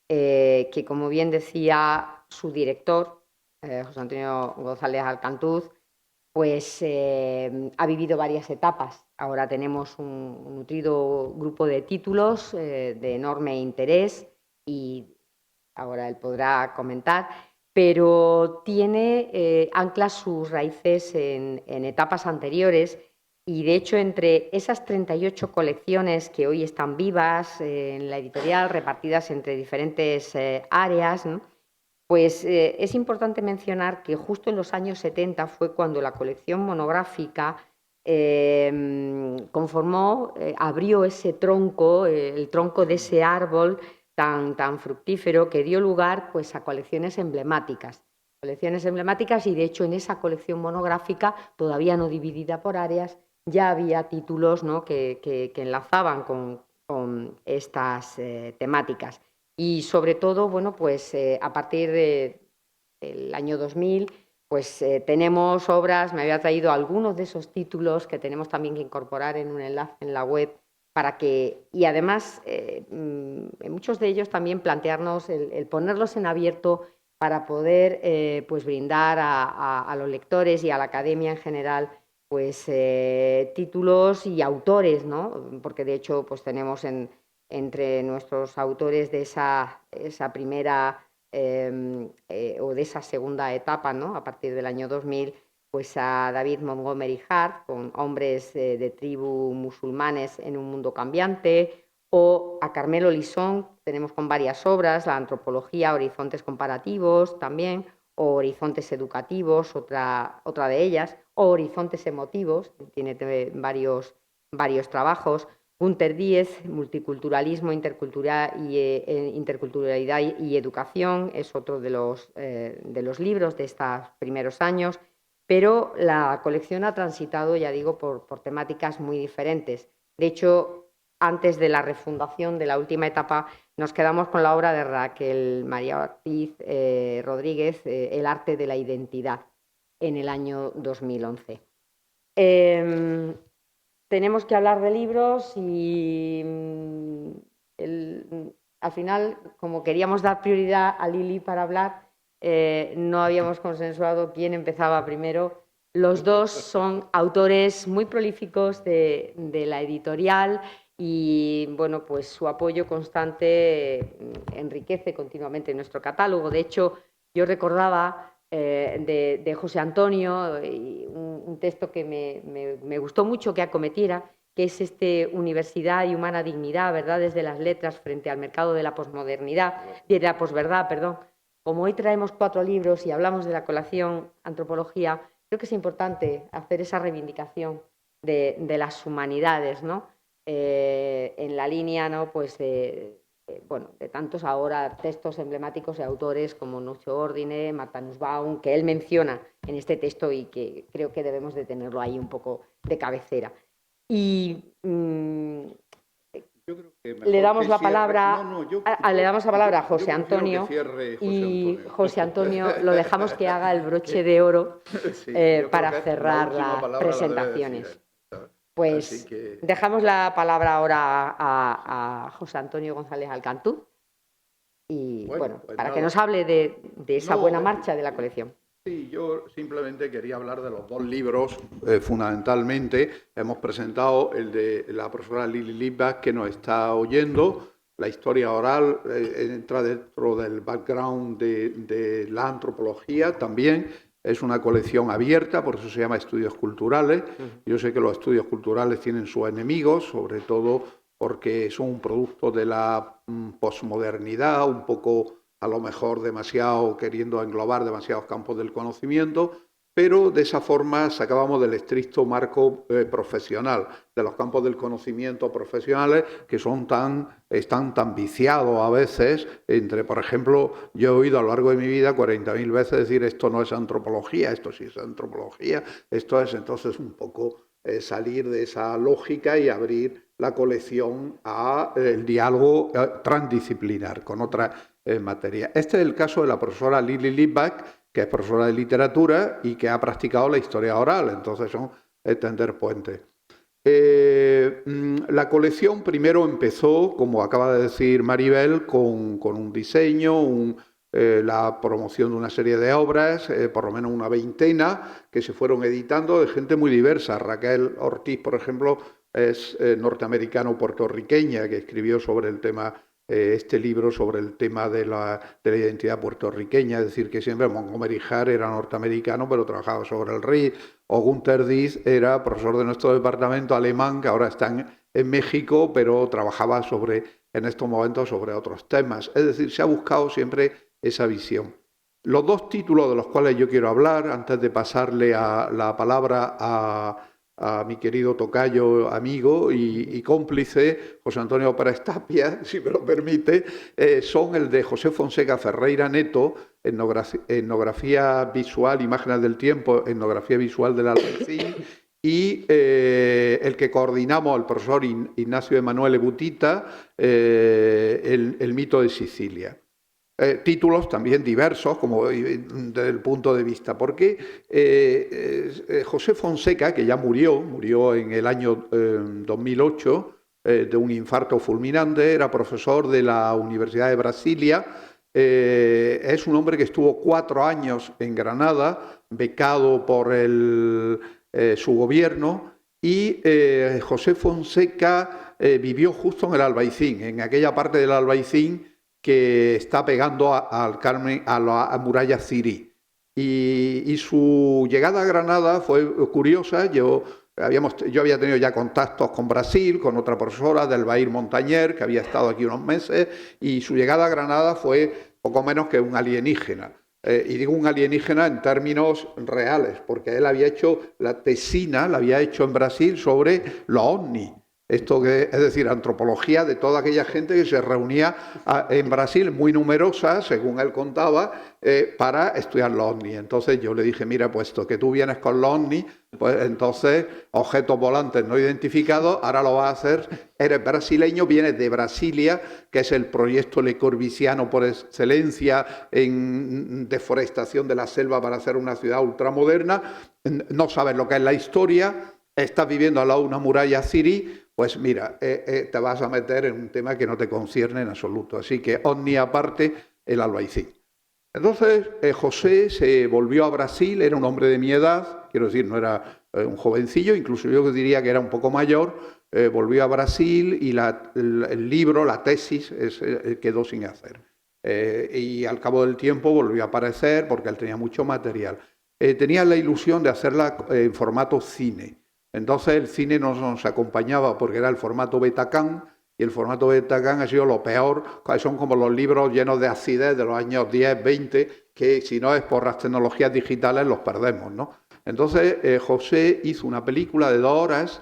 que, como bien decía su director, José Antonio González Alcantuz, pues ha vivido varias etapas. Ahora tenemos un nutrido grupo de títulos de enorme interés, y ahora él podrá comentar, pero tiene ancla sus raíces en etapas anteriores, y de hecho entre esas 38 colecciones que hoy están vivas en la editorial, repartidas entre diferentes áreas, ¿no?, pues es importante mencionar que justo en los años 70 fue cuando la colección monográfica conformó, abrió ese tronco, el tronco de ese árbol tan fructífero, que dio lugar, pues, a colecciones emblemáticas, y de hecho en esa colección monográfica, todavía no dividida por áreas, ya había títulos, ¿no?, que enlazaban con estas temáticas. Y sobre todo, bueno, pues a partir del año 2000, pues tenemos obras, me había traído algunos de esos títulos que tenemos también que incorporar en un enlace en la web, para que, y además en muchos de ellos también plantearnos el ponerlos en abierto, para poder pues brindar a los lectores y a la academia en general, pues títulos y autores, ¿no? Porque de hecho pues tenemos entre nuestros autores de esa primera o de esa segunda etapa, ¿no?, a partir del año 2000, pues a David Montgomery Hart, con Hombres de tribu musulmanes en un mundo cambiante, o a Carmelo Lisón, tenemos con varias obras, La antropología, horizontes comparativos también, o horizontes educativos, otra de ellas, o horizontes emotivos, tiene varios trabajos. Gunter Diez, multiculturalismo, interculturalidad y educación, es otro de los libros de estos primeros años, pero la colección ha transitado, ya digo, por temáticas muy diferentes. De hecho, antes de la refundación de la última etapa, nos quedamos con la obra de Raquel María Ortiz Rodríguez, El arte de la identidad, en el año 2011. Tenemos que hablar de libros, y al final, como queríamos dar prioridad a Lili para hablar, no habíamos consensuado quién empezaba primero. Los dos son autores muy prolíficos de la editorial, y bueno, pues su apoyo constante enriquece continuamente nuestro catálogo. De hecho, yo recordaba de José Antonio, un texto que me gustó mucho que acometiera, que es Universidad y humana dignidad, verdades de las letras frente al mercado de la posmodernidad, de la posverdad, perdón. Como hoy traemos 4 libros y hablamos de la colección Antropología, creo que es importante hacer esa reivindicación de las humanidades, ¿no? En la línea, ¿no?, pues bueno, de tantos ahora textos emblemáticos de autores como Nuccio Ordine, Martha Nussbaum, que él menciona en este texto, y que creo que debemos de tenerlo ahí un poco de cabecera. Y yo creo que le damos la palabra, le damos la palabra a José Antonio, y José Antonio lo dejamos que haga el broche de oro sí, para cerrar las presentaciones. Pues dejamos la palabra ahora a José Antonio González Alcantuz, y bueno, pues para que nos hable de esa buena marcha de la colección. Sí, yo simplemente quería hablar de los 2 libros, fundamentalmente. Hemos presentado el de la profesora Lili Lippbach, que nos está oyendo, La historia oral entra dentro del background de la antropología también. Es una colección abierta, por eso se llama Estudios Culturales. Yo sé que los estudios culturales tienen sus enemigos, sobre todo porque son un producto de la posmodernidad, un poco a lo mejor demasiado queriendo englobar demasiados campos del conocimiento, pero de esa forma sacábamos del estricto marco profesional, de los campos del conocimiento profesionales que están tan viciados a veces entre, por ejemplo, yo he oído a lo largo de mi vida 40.000 veces decir esto no es antropología, esto sí es antropología, esto es entonces un poco salir de esa lógica y abrir la colección al diálogo transdisciplinar con otras materias. Este es el caso de la profesora Lili Litvak, que es profesora de literatura y que ha practicado la historia oral, entonces son tender puentes. La colección primero empezó, como acaba de decir Maribel, con un diseño, la promoción de una serie de obras, por lo menos una veintena, que se fueron editando de gente muy diversa. Raquel Ortiz, por ejemplo, es norteamericano-puertorriqueña, que escribió sobre el tema este libro sobre el tema de la identidad puertorriqueña, es decir, que siempre Montgomery Hart era norteamericano, pero trabajaba sobre el Rin, o Gunther Diez era profesor de nuestro departamento alemán, que ahora está en México, pero trabajaba en estos momentos sobre otros temas. Es decir, se ha buscado siempre esa visión. Los dos títulos de los cuales yo quiero hablar, antes de pasarle la palabra a mi querido tocayo, amigo y cómplice, José Antonio Pérez Tapia, si me lo permite, son el de José Fonseca Ferreira Neto, etnografía visual, imágenes del tiempo, etnografía visual del Albaicín, y el que coordinamos el profesor Ignacio Emanuele Butita, el mito de Sicilia. Títulos también diversos, como desde el punto de vista, porque José Fonseca, que ya murió en el año 2008 de un infarto fulminante, era profesor de la Universidad de Brasilia, es un hombre que estuvo 4 años en Granada, becado por su gobierno, y José Fonseca vivió justo en el Albaicín, en aquella parte del Albaicín que está pegando al Carmen, a la muralla Cirí. Y su llegada a Granada fue curiosa. Yo había tenido ya contactos con Brasil, con otra profesora del Bair Montañer, que había estado aquí unos meses, y su llegada a Granada fue poco menos que un alienígena. Y digo un alienígena en términos reales, porque él había hecho la tesina, la había hecho en Brasil sobre los ovnis. Esto que es decir, antropología de toda aquella gente que se reunía en Brasil, muy numerosa, según él contaba, para estudiar los ovnis. Entonces yo le dije, mira, puesto que tú vienes con los ovnis, pues entonces objetos volantes no identificados, ahora lo vas a hacer, eres brasileño, vienes de Brasilia, que es el proyecto Le Corbisiano por excelencia en deforestación de la selva para hacer una ciudad ultramoderna, no sabes lo que es la historia, estás viviendo al lado de una muralla cirí, pues mira, te vas a meter en un tema que no te concierne en absoluto. Así que, ovni aparte, el Albaicín. Entonces, José se volvió a Brasil, era un hombre de mi edad, quiero decir, no era un jovencillo, incluso yo diría que era un poco mayor, volvió a Brasil y el libro, la tesis, quedó sin hacer. Y al cabo del tiempo volvió a aparecer porque él tenía mucho material. Tenía la ilusión de hacerla en formato cine. Entonces el cine no nos acompañaba porque era el formato Betacam, y el formato Betacam ha sido lo peor, son como los libros llenos de acidez de los años 10, 20, que si no es por las tecnologías digitales los perdemos, ¿no? Entonces José hizo una película de 2 horas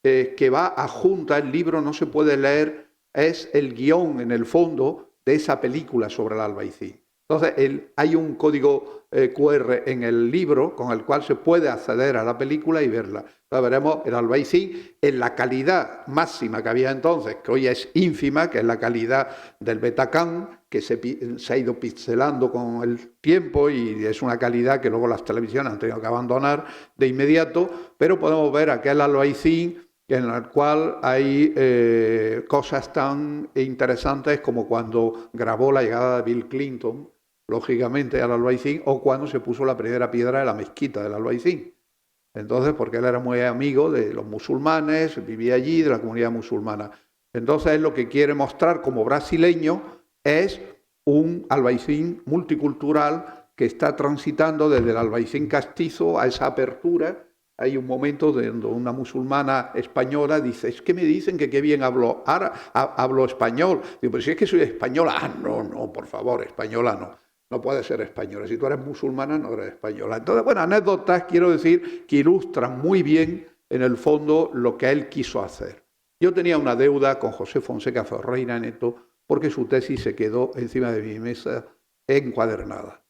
que va adjunta, el libro no se puede leer, es el guión en el fondo de esa película sobre el Albaicín. Entonces hay un código QR en el libro con el cual se puede acceder a la película y verla. Entonces veremos el Albaicín en la calidad máxima que había entonces, que hoy es ínfima, que es la calidad del Betacam, que se ha ido pixelando con el tiempo y es una calidad que luego las televisiones han tenido que abandonar de inmediato, pero podemos ver aquel Albaicín en el cual hay cosas tan interesantes como cuando grabó la llegada de Bill Clinton, lógicamente, al Albaicín, o cuando se puso la primera piedra de la mezquita del Albaicín. Entonces, porque él era muy amigo de los musulmanes, vivía allí, de la comunidad musulmana. Entonces lo que quiere mostrar como brasileño es un Albaicín multicultural que está transitando desde el Albaicín castizo a esa apertura. Hay un momento donde una musulmana española dice, es que me dicen que qué bien hablo español. Digo, pero si es que soy española. Ah, no, por favor, española no. No puede ser española. Si tú eres musulmana, no eres española. Entonces, bueno, anécdotas, quiero decir, que ilustran muy bien, en el fondo, lo que él quiso hacer. Yo tenía una deuda con José Fonseca Ferreira Neto porque su tesis se quedó encima de mi mesa encuadernada,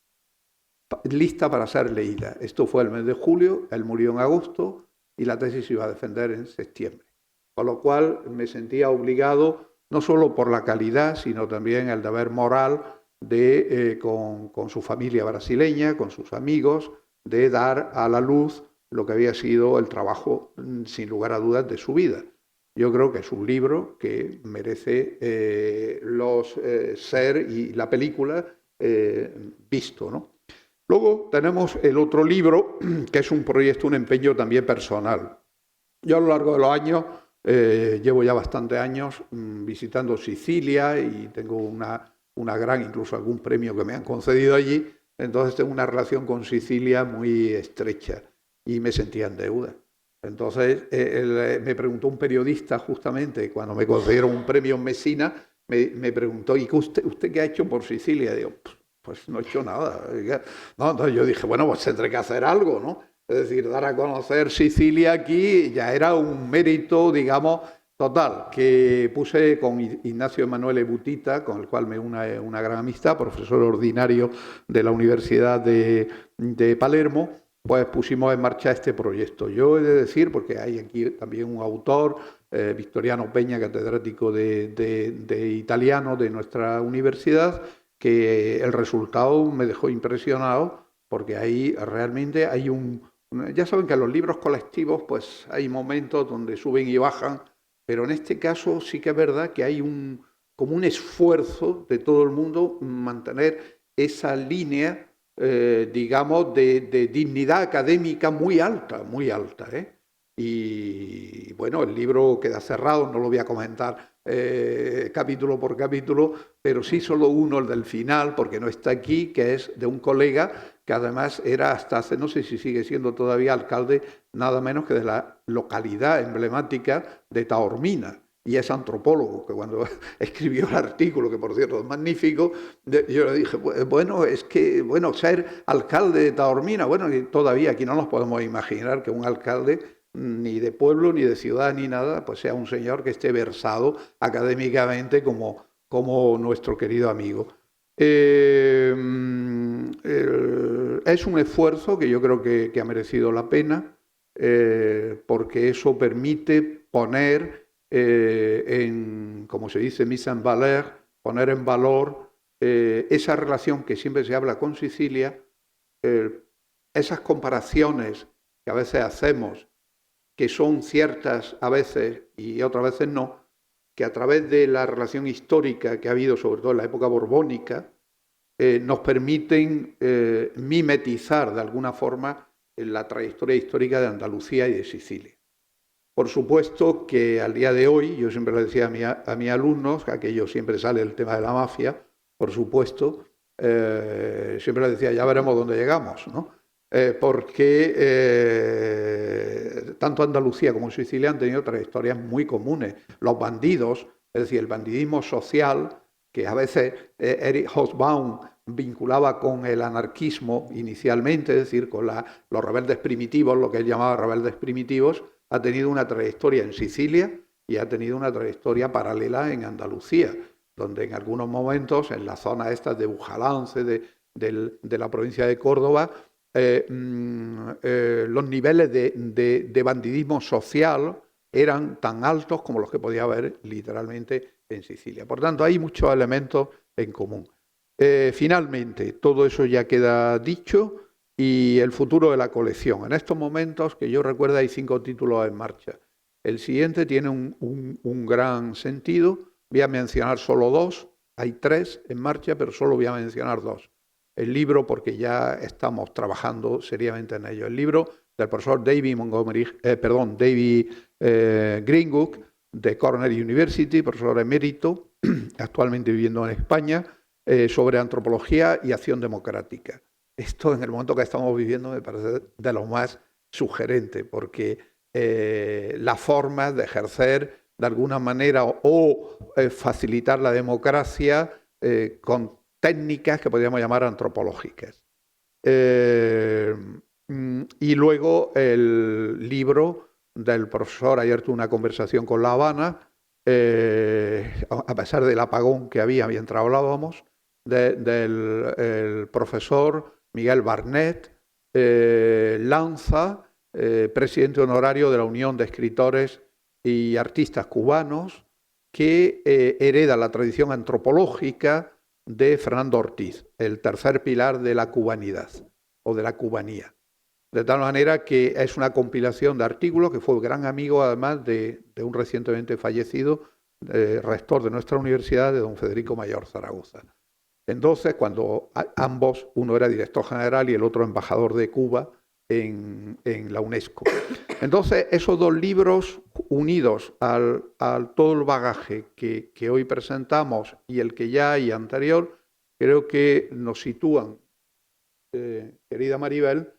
lista para ser leída. Esto fue el mes de julio, él murió en agosto y la tesis se iba a defender en septiembre. Con lo cual me sentía obligado, no solo por la calidad, sino también el deber moral de, con su familia brasileña, con sus amigos, de dar a la luz lo que había sido el trabajo, sin lugar a dudas, de su vida. Yo creo que es un libro que merece ser y la película visto, ¿no? Luego tenemos el otro libro, que es un proyecto, un empeño también personal. Yo a lo largo de los años, llevo ya bastantes años visitando Sicilia y tengo una gran, incluso algún premio que me han concedido allí, entonces tengo una relación con Sicilia muy estrecha y me sentía en deuda. Entonces me preguntó un periodista justamente, cuando me concedieron un premio en Messina, me preguntó, ¿y usted qué ha hecho por Sicilia? Digo, pues no he hecho nada. No, entonces yo dije, bueno, pues tendré que hacer algo, ¿no? Es decir, dar a conocer Sicilia aquí ya era un mérito, digamos, total, que puse con Ignacio Emanuele Butita, con el cual me une una gran amistad, profesor ordinario de la Universidad de Palermo, pues pusimos en marcha este proyecto. Yo he de decir, porque hay aquí también un autor, Victoriano Peña, catedrático de italiano de nuestra universidad, que el resultado me dejó impresionado, porque ahí realmente hay ya saben que en los libros colectivos pues hay momentos donde suben y bajan, pero en este caso sí que es verdad que hay como un esfuerzo de todo el mundo mantener esa línea, digamos, de dignidad académica muy alta, ¿eh? Y bueno, el libro queda cerrado, no lo voy a comentar capítulo por capítulo, pero sí solo uno, el del final, porque no está aquí, que es de un colega que además era hasta hace, no sé si sigue siendo todavía alcalde, nada menos que de la localidad emblemática de Taormina. Y es antropólogo, que cuando escribió el artículo, que por cierto es magnífico, yo le dije, bueno, es que, bueno, ser alcalde de Taormina, bueno, y todavía aquí no nos podemos imaginar que un alcalde ni de pueblo, ni de ciudad, ni nada, pues sea un señor que esté versado académicamente como nuestro querido amigo. Es un esfuerzo que yo creo que ha merecido la pena, porque eso permite poner como se dice, mise en valeur, poner en valor esa relación que siempre se habla con Sicilia, esas comparaciones que a veces hacemos, que son ciertas a veces y otras veces no, que a través de la relación histórica que ha habido, sobre todo en la época borbónica, nos permiten mimetizar de alguna forma la trayectoria histórica de Andalucía y de Sicilia. Por supuesto que al día de hoy, yo siempre le decía a mis alumnos, que aquello siempre sale el tema de la mafia, por supuesto, siempre les decía, ya veremos dónde llegamos, ¿no? Porque tanto Andalucía como Sicilia han tenido trayectorias muy comunes. Los bandidos, es decir, el bandidismo social, que a veces Erich Hobsbawm vinculaba con el anarquismo inicialmente, es decir, con los rebeldes primitivos, lo que él llamaba rebeldes primitivos, ha tenido una trayectoria en Sicilia y ha tenido una trayectoria paralela en Andalucía, donde en algunos momentos, en la zona esta de Bujalance, de la provincia de Córdoba, los niveles de bandidismo social eran tan altos como los que podía haber literalmente en Sicilia. Por tanto, hay muchos elementos en común. Finalmente, todo eso ya queda dicho, y el futuro de la colección. En estos momentos, que yo recuerdo, hay 5 títulos en marcha. El siguiente tiene un gran sentido. Voy a mencionar solo 2. Hay 3 en marcha, pero solo voy a mencionar 2. El libro, porque ya estamos trabajando seriamente en ello. El libro del profesor David Greenwood, de Cornell University, profesor emérito, actualmente viviendo en España, sobre antropología y acción democrática. Esto en el momento que estamos viviendo me parece de lo más sugerente, porque la forma de ejercer de alguna manera o facilitar la democracia con técnicas que podríamos llamar antropológicas. Y luego el libro del profesor, ayer tuve una conversación con La Habana, a pesar del apagón que había mientras hablábamos, del profesor Miguel Barnet Lanza, presidente honorario de la Unión de Escritores y Artistas Cubanos, que hereda la tradición antropológica de Fernando Ortiz, el tercer pilar de la cubanidad o de la cubanía. De tal manera que es una compilación de artículos que fue gran amigo además de un recientemente fallecido rector de nuestra universidad, de don Federico Mayor Zaragoza. Entonces, cuando ambos, uno era director general y el otro embajador de Cuba en la UNESCO. Entonces, esos dos libros unidos al todo el bagaje que hoy presentamos y el que ya hay anterior, creo que nos sitúan, querida Maribel,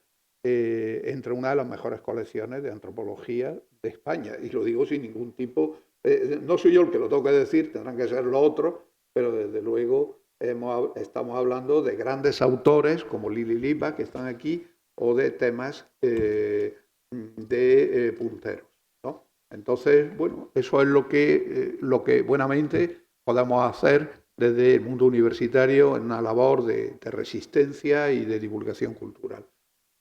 entre una de las mejores colecciones de antropología de España. Y lo digo sin ningún tipo, no soy yo el que lo tengo que decir, tendrán que ser los otros, pero desde luego estamos hablando de grandes autores como Lili Lipa, que están aquí, o de temas de punteros, ¿no? Entonces, bueno, eso es lo que buenamente podemos hacer desde el mundo universitario en una labor de resistencia y de divulgación cultural.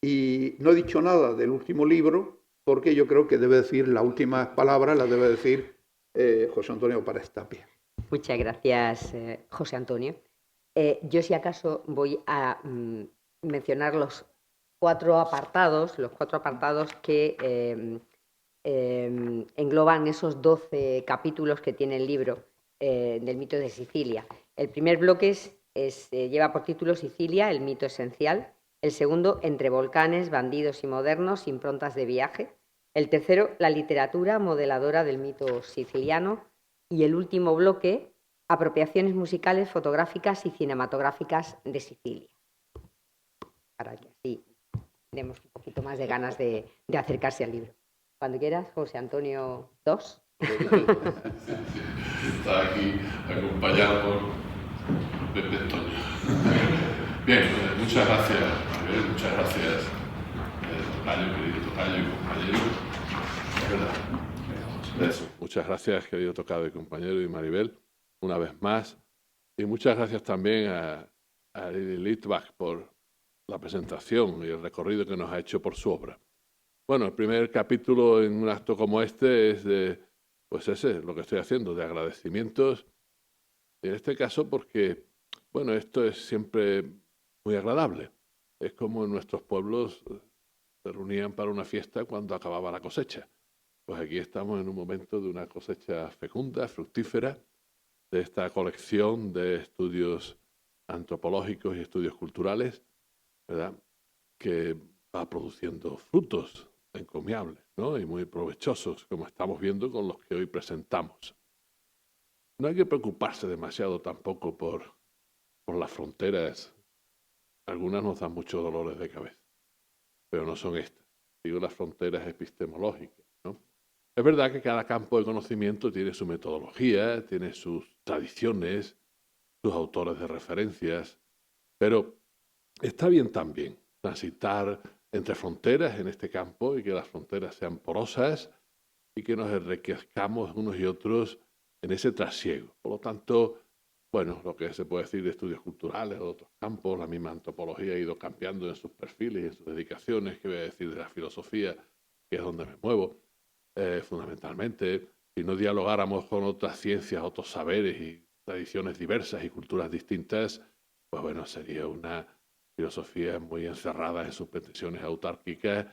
Y no he dicho nada del último libro, porque yo creo que debe decir las últimas palabras, las debe decir José Antonio Párez Tapia. Muchas gracias, José Antonio. Yo, si acaso, voy a mencionar los cuatro apartados que engloban esos 12 capítulos que tiene el libro del mito de Sicilia. El primer bloque lleva por título Sicilia, el mito esencial. El segundo, Entre volcanes, bandidos y modernos, improntas de viaje. El tercero, la literatura modeladora del mito siciliano. Y el último bloque, apropiaciones musicales, fotográficas y cinematográficas de Sicilia. Para que así demos un poquito más de ganas de acercarse al libro. Cuando quieras, José Antonio II. Está aquí acompañado por Pepe Antonio. Bien, muchas gracias, Maribel, muchas gracias, tocayo, querido tocayo y compañero. Es verdad. Eso. Muchas gracias, querido tocayo y compañero, y Maribel, una vez más. Y muchas gracias también a Lili Litvak por la presentación y el recorrido que nos ha hecho por su obra. Bueno, el primer capítulo en un acto como este es pues ese es lo que estoy haciendo, de agradecimientos. Y en este caso porque, bueno, esto es siempre muy agradable. Es como en nuestros pueblos se reunían para una fiesta cuando acababa la cosecha. Pues aquí estamos en un momento de una cosecha fecunda, fructífera, de esta colección de estudios antropológicos y estudios culturales, ¿verdad?, que va produciendo frutos encomiables, ¿no?, y muy provechosos, como estamos viendo con los que hoy presentamos. No hay que preocuparse demasiado tampoco por las fronteras. Algunas nos dan muchos dolores de cabeza, pero no son estas. Digo, las fronteras epistemológicas, ¿no? Es verdad que cada campo de conocimiento tiene su metodología, tiene sus tradiciones, sus autores de referencias, pero está bien también transitar entre fronteras en este campo y que las fronteras sean porosas y que nos enriquezcamos unos y otros en ese trasiego. Por lo tanto, bueno, lo que se puede decir de estudios culturales o de otros campos, la misma antropología ha ido cambiando en sus perfiles y en sus dedicaciones, que voy a decir de la filosofía, que es donde me muevo, fundamentalmente. Si no dialogáramos con otras ciencias, otros saberes y tradiciones diversas y culturas distintas, pues bueno, sería una filosofía muy encerrada en sus pretensiones autárquicas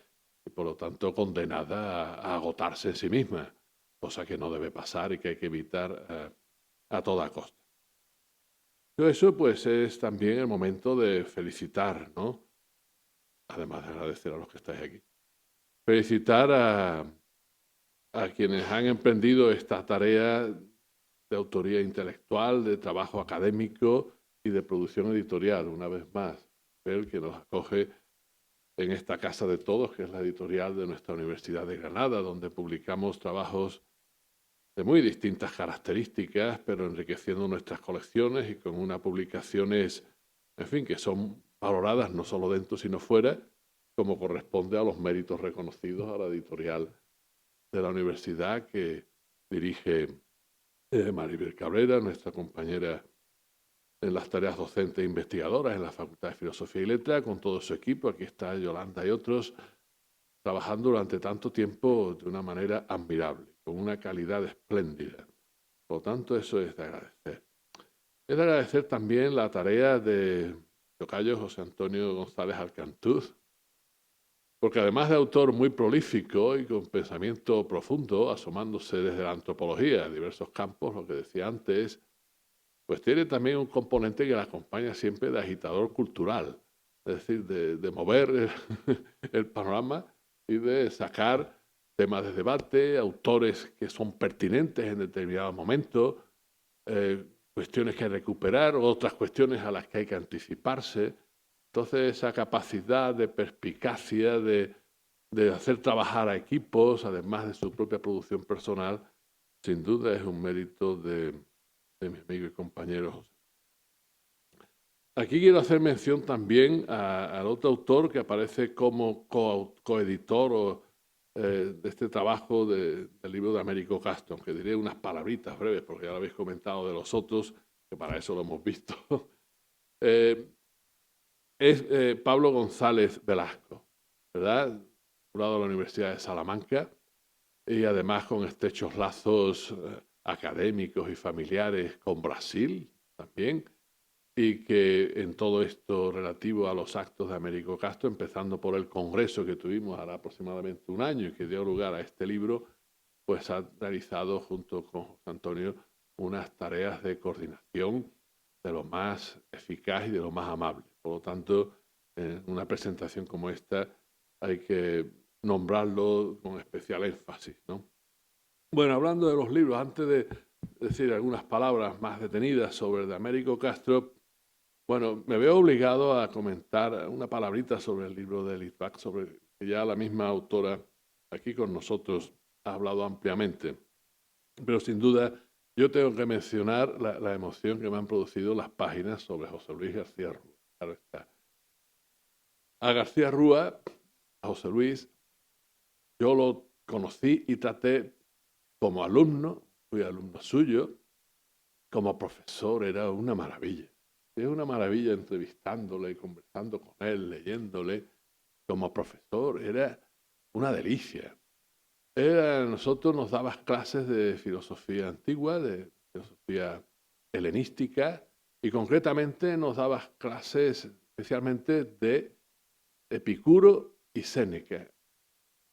y por lo tanto condenada a agotarse en sí misma, cosa que no debe pasar y que hay que evitar a toda costa. Pero eso pues es también el momento de felicitar, ¿no?, además de agradecer a los que estáis aquí, felicitar a a quienes han emprendido esta tarea de autoría intelectual, de trabajo académico y de producción editorial, una vez más. El que nos acoge en esta casa de todos, que es la editorial de nuestra Universidad de Granada, donde publicamos trabajos de muy distintas características, pero enriqueciendo nuestras colecciones y con unas publicaciones, en fin, que son valoradas no solo dentro, sino fuera, como corresponde a los méritos reconocidos a la editorial de la universidad que dirige Maribel Cabrera, nuestra compañera en las tareas docentes e investigadoras en la Facultad de Filosofía y Letras, con todo su equipo. Aquí está Yolanda y otros, trabajando durante tanto tiempo de una manera admirable, con una calidad espléndida. Por lo tanto, eso es de agradecer. Es de agradecer también la tarea de tocayo José Antonio González Alcantuz, porque además de autor muy prolífico y con pensamiento profundo, asomándose desde la antropología a diversos campos, lo que decía antes, pues tiene también un componente que le acompaña siempre de agitador cultural, es decir, de mover el panorama y de sacar temas de debate, autores que son pertinentes en determinados momentos, cuestiones que recuperar, otras cuestiones a las que hay que anticiparse. Entonces, esa capacidad de perspicacia, de hacer trabajar a equipos, además de su propia producción personal, sin duda es un mérito de mi amigo y compañero José. Aquí quiero hacer mención también al otro autor que aparece como coeditor de este trabajo del libro de Américo Castro, aunque diré unas palabritas breves, porque ya lo habéis comentado de los otros, que para eso lo hemos visto. Es Pablo González Velasco, ¿verdad? Titulado de la Universidad de Salamanca y además con estrechos lazos académicos y familiares con Brasil también, y que en todo esto relativo a los actos de Américo Castro, empezando por el congreso que tuvimos hará aproximadamente un año y que dio lugar a este libro, pues ha realizado junto con José Antonio unas tareas de coordinación de lo más eficaz y de lo más amable. Por lo tanto, en una presentación como esta hay que nombrarlo con especial énfasis, ¿no? Bueno, hablando de los libros, antes de decir algunas palabras más detenidas sobre el de Américo Castro, bueno, me veo obligado a comentar una palabrita sobre el libro de Litvak, sobre que ya la misma autora aquí con nosotros ha hablado ampliamente. Pero sin duda yo tengo que mencionar la emoción que me han producido las páginas sobre José Luis García Rúa. Claro está. A García Rúa, a José Luis, yo lo conocí y traté como alumno, fui alumno suyo, como profesor, era una maravilla. Es una maravilla entrevistándole, conversando con él, leyéndole. Como profesor era una delicia. Nosotros nos daba clases de filosofía antigua, de filosofía helenística, y concretamente nos daba clases especialmente de Epicuro y Séneca,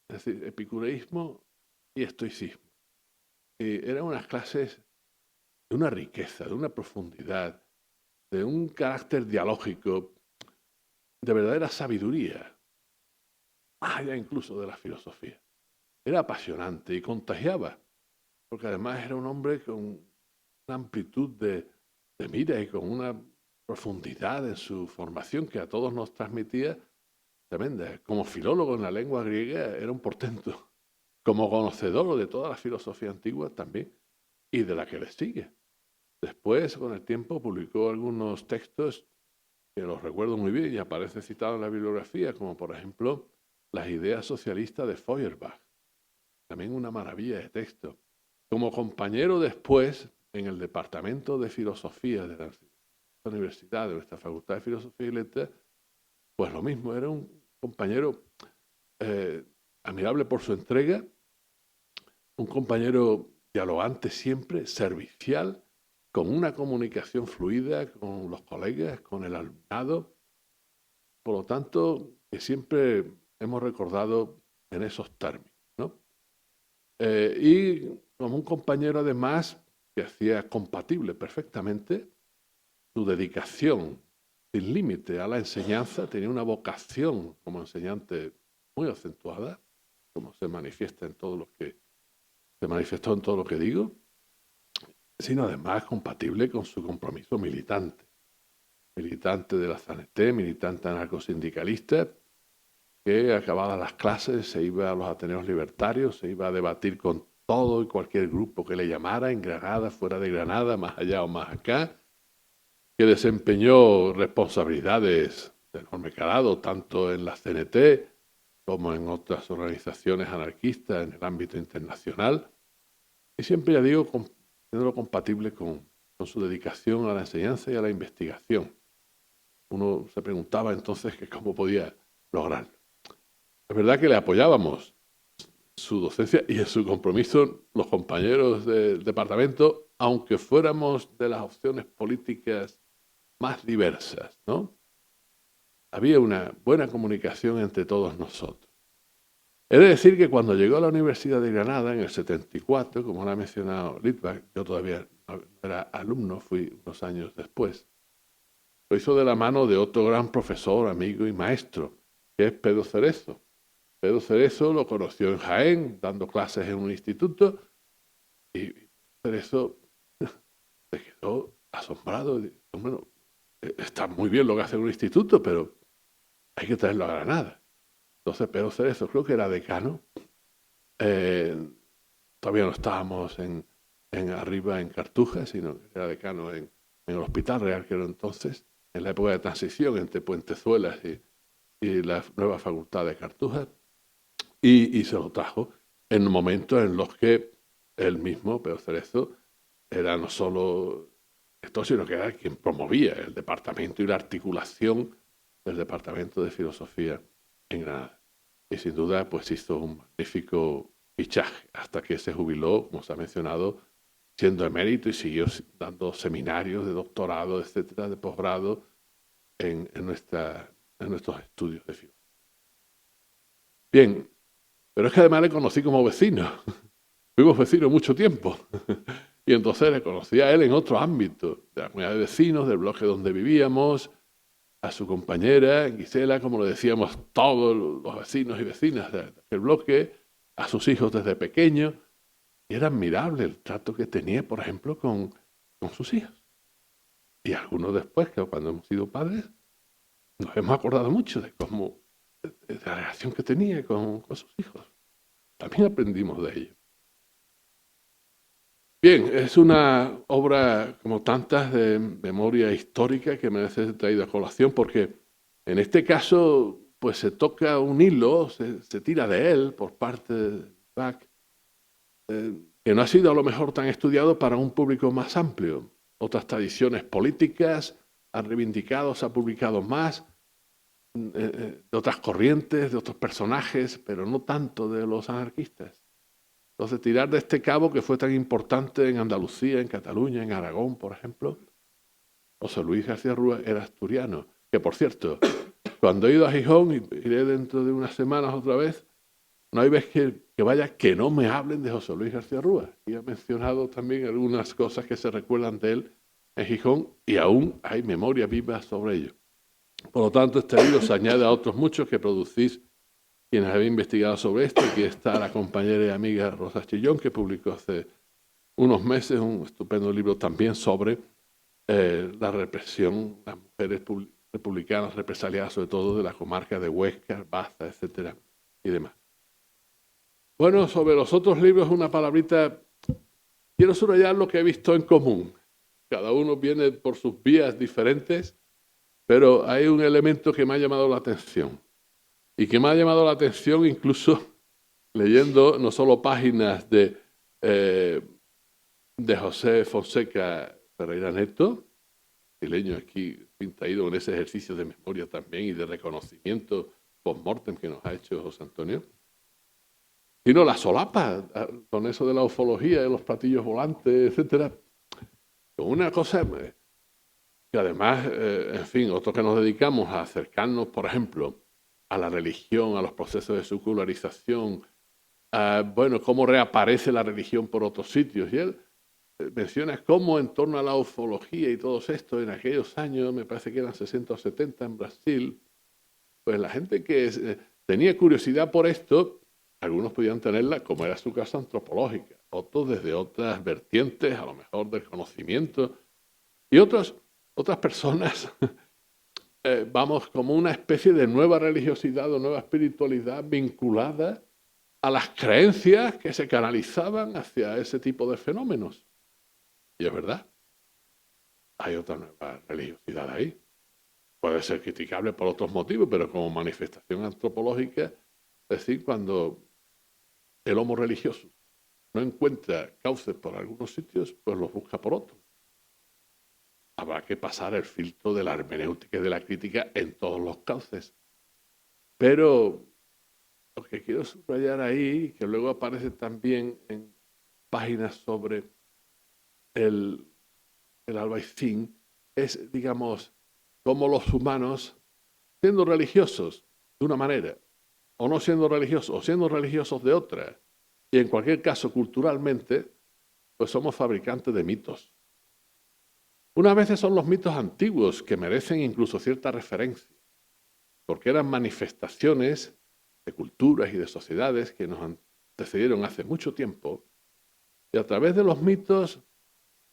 es decir, epicureísmo y estoicismo. Y eran unas clases de una riqueza, de una profundidad, de un carácter dialógico, de verdadera sabiduría, más allá incluso de la filosofía. Era apasionante y contagiaba, porque además era un hombre con una amplitud de mira y con una profundidad en su formación que a todos nos transmitía tremenda. Como filólogo en la lengua griega era un portento, como conocedor de toda la filosofía antigua también, y de la que le sigue. Después, con el tiempo, publicó algunos textos que los recuerdo muy bien y aparece citado en la bibliografía, como por ejemplo Las ideas socialistas de Feuerbach. También una maravilla de texto. Como compañero después, en el Departamento de Filosofía de la Universidad, de nuestra Facultad de Filosofía y Letras, pues lo mismo, era un compañero admirable por su entrega, un compañero dialogante siempre, servicial, con una comunicación fluida con los colegas, con el alumnado. Por lo tanto, que siempre hemos recordado en esos términos, ¿no? Y como un compañero además que hacía compatible perfectamente su dedicación sin límite a la enseñanza, tenía una vocación como enseñante muy acentuada, como se manifiesta en todo lo que se manifestó en todo lo que digo, sino además compatible con su compromiso militante. Militante de la CNT, militante anarcosindicalista, que acabadas las clases se iba a los Ateneos Libertarios, se iba a debatir con todo y cualquier grupo que le llamara, en Granada, fuera de Granada, más allá o más acá, que desempeñó responsabilidades de enorme calado, tanto en la CNT como en otras organizaciones anarquistas en el ámbito internacional, y siempre, ya digo, siendo compatible con su dedicación a la enseñanza y a la investigación. Uno se preguntaba entonces que cómo podía lograrlo. Es verdad que le apoyábamos su docencia y en su compromiso los compañeros del departamento, aunque fuéramos de las opciones políticas más diversas, ¿no? Había una buena comunicación entre todos nosotros. He de decir que cuando llegó a la Universidad de Granada en el 74, como lo ha mencionado Litvak, yo todavía no era alumno, fui unos años después, lo hizo de la mano de otro gran profesor, amigo y maestro, que es Pedro Cerezo. Pedro Cerezo lo conoció en Jaén, dando clases en un instituto, y Cerezo se quedó asombrado. Bueno, está muy bien lo que hace en un instituto, pero hay que traerlo a Granada. Entonces Pedro Cerezo, creo que era decano, todavía no estábamos arriba en Cartuja, sino que era decano en el Hospital Real, que era entonces, en la época de transición entre Puentezuelas y la nueva facultad de Cartuja, y se lo trajo en momentos en los que él mismo, Pedro Cerezo, era no solo esto, sino que era quien promovía el departamento y la articulación del departamento de filosofía en Granada. Y sin duda, pues hizo un magnífico fichaje hasta que se jubiló, como se ha mencionado, siendo emérito y siguió dando seminarios de doctorado, etcétera, de posgrado en nuestros estudios de filosofía. Bien, pero es que además le conocí como vecino. Fuimos vecinos mucho tiempo. Y entonces le conocí a él en otro ámbito, de la comunidad de vecinos, del bloque donde vivíamos, a su compañera Gisela, como le decíamos todos los vecinos y vecinas del bloque, a sus hijos desde pequeños. Y era admirable el trato que tenía, por ejemplo, con sus hijos. Y algunos después, que cuando hemos sido padres, nos hemos acordado mucho de la relación que tenía con sus hijos. También aprendimos de ello. Bien, es una obra, como tantas, de memoria histórica que merece ser traída a colación, porque en este caso pues se toca un hilo, se tira de él por parte de Bach, que no ha sido a lo mejor tan estudiado para un público más amplio. Otras tradiciones políticas han reivindicado, se ha publicado más, de otras corrientes, de otros personajes, pero no tanto de los anarquistas. Entonces, tirar de este cabo que fue tan importante en Andalucía, en Cataluña, en Aragón, por ejemplo. José Luis García Rúa era asturiano, que por cierto, cuando he ido a Gijón, y iré dentro de unas semanas otra vez, no hay vez que vaya que no me hablen de José Luis García Rúa. Y he mencionado también algunas cosas que se recuerdan de él en Gijón y aún hay memoria viva sobre ello. Por lo tanto, este libro se añade a otros muchos que producís quienes habéis investigado sobre esto. Aquí está la compañera y amiga Rosa Chillón, que publicó hace unos meses un estupendo libro también sobre la represión, las mujeres republicanas represaliadas, sobre todo de la comarca de Huesca, Baza, etcétera, y demás. Bueno, sobre los otros libros, una palabrita. Quiero subrayar lo que he visto en común. Cada uno viene por sus vías diferentes, pero hay un elemento que me ha llamado la atención. Y que me ha llamado la atención incluso leyendo no solo páginas de José Fonseca Ferreira Neto, chileño aquí, traído en ese ejercicio de memoria también y de reconocimiento post-mortem que nos ha hecho José Antonio, sino la solapa con eso de la ufología, de los platillos volantes, etcétera. Una cosa que además, en fin, otros que nos dedicamos a acercarnos, por ejemplo, a la religión, a los procesos de secularización, bueno, cómo reaparece la religión por otros sitios. Y él menciona cómo en torno a la ufología y todo esto, en aquellos años, me parece que eran 60 o 70 en Brasil, pues la gente que tenía curiosidad por esto, algunos podían tenerla, como era su caso, antropológica. otros desde otras vertientes, a lo mejor del conocimiento, y otras personas vamos como una especie de nueva religiosidad o nueva espiritualidad vinculada a las creencias que se canalizaban hacia ese tipo de fenómenos. Y es verdad, hay otra nueva religiosidad ahí. Puede ser criticable por otros motivos, pero como manifestación antropológica, es decir, cuando el homo religioso no encuentra cauces por algunos sitios, pues los busca por otros. Habrá que pasar el filtro de la hermenéutica y de la crítica en todos los cauces. Pero lo que quiero subrayar ahí, que luego aparece también en páginas sobre el Albaicín, es, digamos, cómo los humanos, siendo religiosos de una manera, o no siendo religiosos, o siendo religiosos de otra, y en cualquier caso culturalmente, pues somos fabricantes de mitos. Unas veces son los mitos antiguos que merecen incluso cierta referencia, porque eran manifestaciones de culturas y de sociedades que nos antecedieron hace mucho tiempo, y a través de los mitos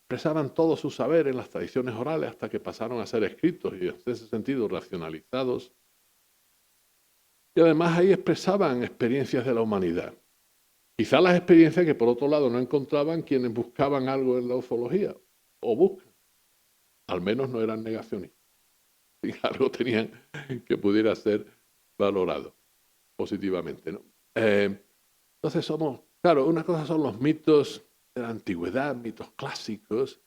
expresaban todo su saber en las tradiciones orales hasta que pasaron a ser escritos y en ese sentido racionalizados. Y además ahí expresaban experiencias de la humanidad. Quizá las experiencias que por otro lado no encontraban quienes buscaban algo en la ufología, o buscan. Al menos no eran negacionistas. Y algo tenían que pudiera ser valorado positivamente, ¿no? Entonces claro, una cosa son los mitos de la antigüedad, mitos clásicos,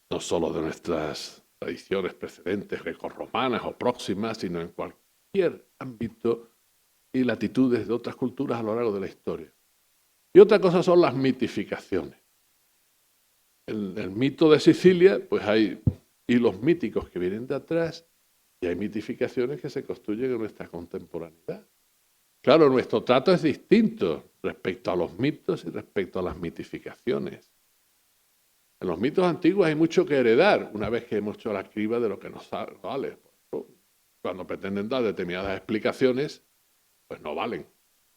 no solo de nuestras tradiciones precedentes, grecorromanas o próximas, sino en cualquier ámbito y latitudes de otras culturas a lo largo de la historia. Y otra cosa son las mitificaciones. En el mito de Sicilia, pues hay hilos míticos que vienen de atrás y hay mitificaciones que se construyen en nuestra contemporaneidad. Claro, nuestro trato es distinto respecto a los mitos y respecto a las mitificaciones. En los mitos antiguos hay mucho que heredar una vez que hemos hecho la criba de lo que nos vale. Cuando pretenden dar determinadas explicaciones, pues no valen.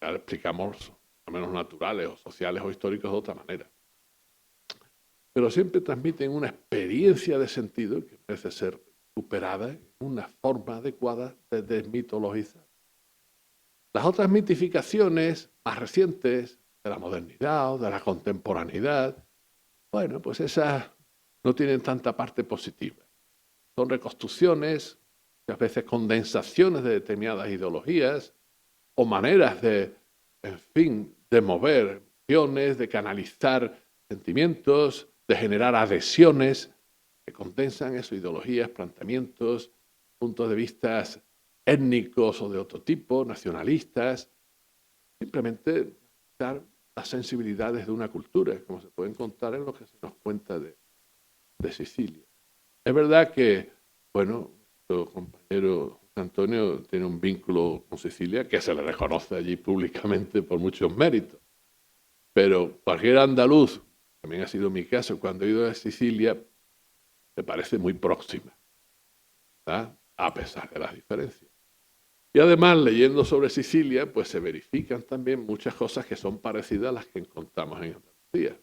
Ya explicamos al menos naturales o sociales o históricos de otra manera. Pero siempre transmiten una experiencia de sentido que merece ser superada en una forma adecuada de desmitologizar. Las otras mitificaciones más recientes, de la modernidad o de la contemporaneidad, bueno, pues esas no tienen tanta parte positiva. Son reconstrucciones, muchas veces condensaciones de determinadas ideologías o maneras de, en fin, de mover emociones, de canalizar sentimientos, de generar adhesiones que condensan eso, ideologías, planteamientos, puntos de vista étnicos o de otro tipo, nacionalistas, simplemente dar las sensibilidades de una cultura, como se puede encontrar en lo que se nos cuenta de Sicilia. Es verdad que, bueno, nuestro compañero Antonio tiene un vínculo con Sicilia que se le reconoce allí públicamente por muchos méritos, pero cualquier andaluz, también ha sido mi caso, cuando he ido a Sicilia, me parece muy próxima, ¿verdad? A pesar de las diferencias. Y además, leyendo sobre Sicilia, pues se verifican también muchas cosas que son parecidas a las que encontramos en Andalucía.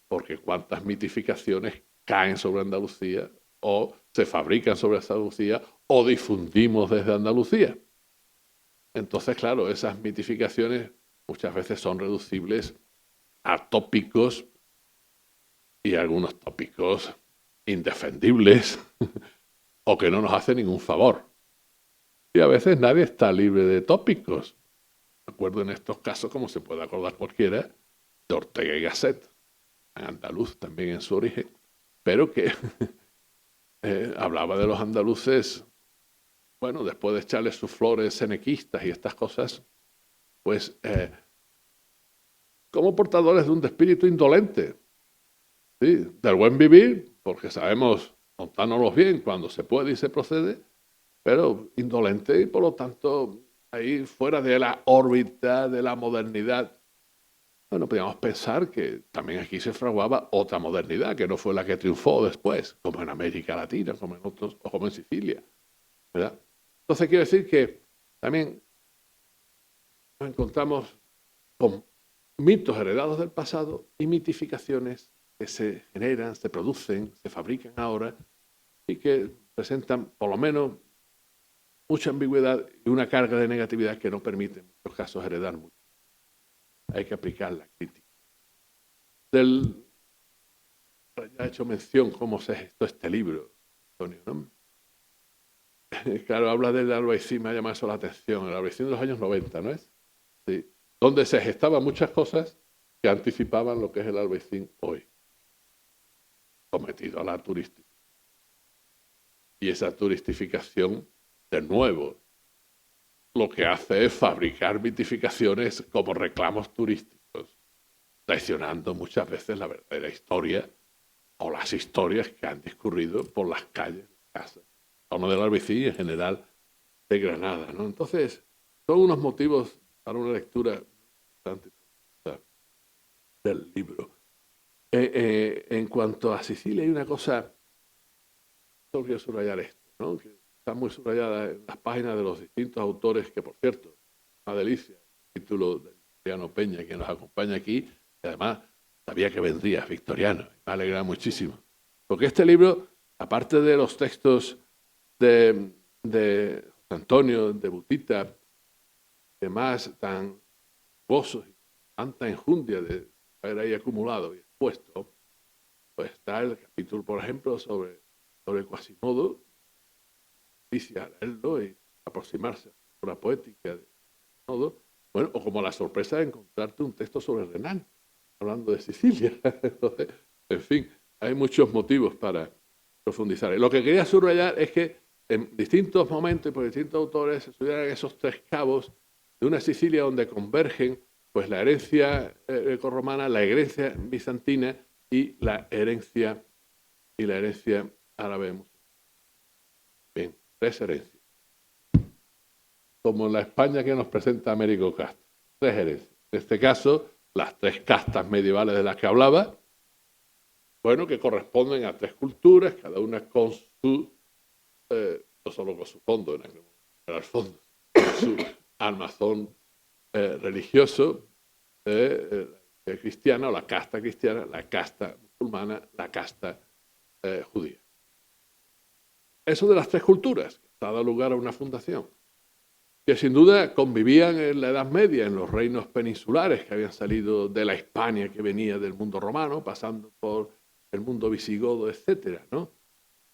Porque cuántas mitificaciones caen sobre Andalucía o se fabrican sobre Andalucía o difundimos desde Andalucía. Entonces, claro, esas mitificaciones muchas veces son reducibles a tópicos y algunos tópicos indefendibles o que no nos hacen ningún favor. Y a veces nadie está libre de tópicos. Me acuerdo en estos casos, como se puede acordar cualquiera, de Ortega y Gasset, andaluz también en su origen, pero que hablaba de los andaluces, bueno, después de echarles sus flores senequistas y estas cosas, pues como portadores de un espíritu indolente, ¿sí? Del buen vivir, porque sabemos montárnoslos bien cuando se puede y se procede, pero indolente y por lo tanto ahí fuera de la órbita de la modernidad. Bueno, podríamos pensar que también aquí se fraguaba otra modernidad, que no fue la que triunfó después, como en América Latina, como en otros, o como en Sicilia, ¿verdad? Entonces quiero decir que también nos encontramos con mitos heredados del pasado y mitificaciones que se generan, se producen, se fabrican ahora y que presentan por lo menos mucha ambigüedad y una carga de negatividad que no permite en muchos casos heredar mucho. Hay que aplicar la crítica. Ya he hecho mención cómo se gestó este libro, Antonio, ¿no? Claro, habla del Albaicín, me ha llamado eso la atención, el Albaicín de los años 90, ¿no es? Sí. Donde se gestaban muchas cosas que anticipaban lo que es el Albaicín hoy, sometido a la turística. Y esa turistificación, de nuevo, lo que hace es fabricar mitificaciones como reclamos turísticos, traicionando muchas veces la verdadera historia o las historias que han discurrido por las calles, casas, no del Albaicín y en general de Granada, ¿no? Entonces, son unos motivos para una lectura bastante del libro. En cuanto a Sicilia, hay una cosa, solo quiero subrayar esto, ¿no? Que está muy subrayada en las páginas de los distintos autores, que por cierto, una delicia, el título de Victoriano Peña, quien nos acompaña aquí, y además sabía que vendría Victoriano, me alegra muchísimo. Porque este libro, aparte de los textos de Antonio, de Butita, demás tan gozos y tanta enjundia de haber ahí acumulado y expuesto, pues está el capítulo, por ejemplo, sobre Quasimodo, a leerlo y aproximarse a la poética de Quasimodo, bueno, o como la sorpresa de encontrarte un texto sobre Renan, hablando de Sicilia. Entonces, en fin, hay muchos motivos para profundizar. Lo que quería subrayar es que en distintos momentos y por distintos autores se estudiaran esos tres cabos de una Sicilia donde convergen pues la herencia grecorromana, la herencia bizantina y la herencia árabe musulmana. Bien, tres herencias. Como en la España que nos presenta Américo Castro. Tres herencias. En este caso, las tres castas medievales de las que hablaba, bueno, que corresponden a tres culturas, cada una con su, no solo con su fondo, en el fondo, con su armazón religioso, cristiana, o la casta cristiana, la casta musulmana, la casta judía. Eso de las tres culturas, que ha dado lugar a una fundación, que sin duda convivían en la Edad Media, en los reinos peninsulares que habían salido de la Hispania que venía del mundo romano, pasando por el mundo visigodo, etcétera, ¿no?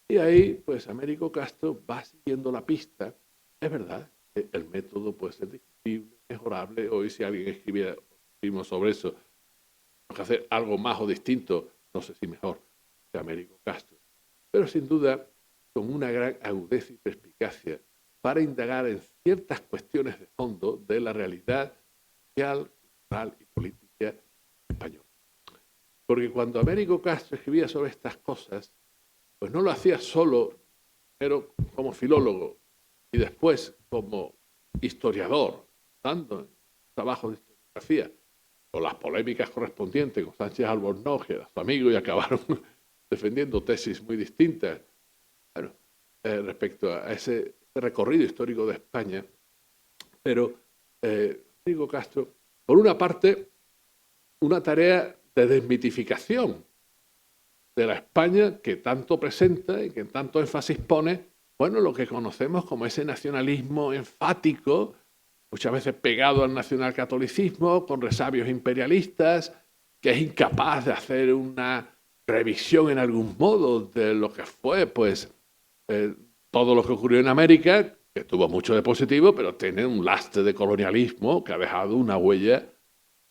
Y ahí, pues, Américo Castro va siguiendo la pista. Es verdad, el método puede ser discutible, mejorable. Hoy, si alguien escribimos sobre eso, tenemos que hacer algo más o distinto, no sé si mejor, que Américo Castro. Pero sin duda, con una gran agudeza y perspicacia para indagar en ciertas cuestiones de fondo de la realidad social, cultural y política española. Porque cuando Américo Castro escribía sobre estas cosas, pues no lo hacía solo, pero como filólogo y después como historiador, dando trabajos de historiografía, con las polémicas correspondientes con Sánchez Albornoz, que era su amigo, y acabaron defendiendo tesis muy distintas, bueno, respecto a ese recorrido histórico de España. Pero Américo Castro, por una parte, una tarea de desmitificación de la España que tanto presenta y que tanto énfasis pone, bueno, lo que conocemos como ese nacionalismo enfático, muchas veces pegado al nacionalcatolicismo, con resabios imperialistas, que es incapaz de hacer una revisión en algún modo de lo que fue, pues, todo lo que ocurrió en América, que tuvo mucho de positivo, pero tiene un lastre de colonialismo que ha dejado una huella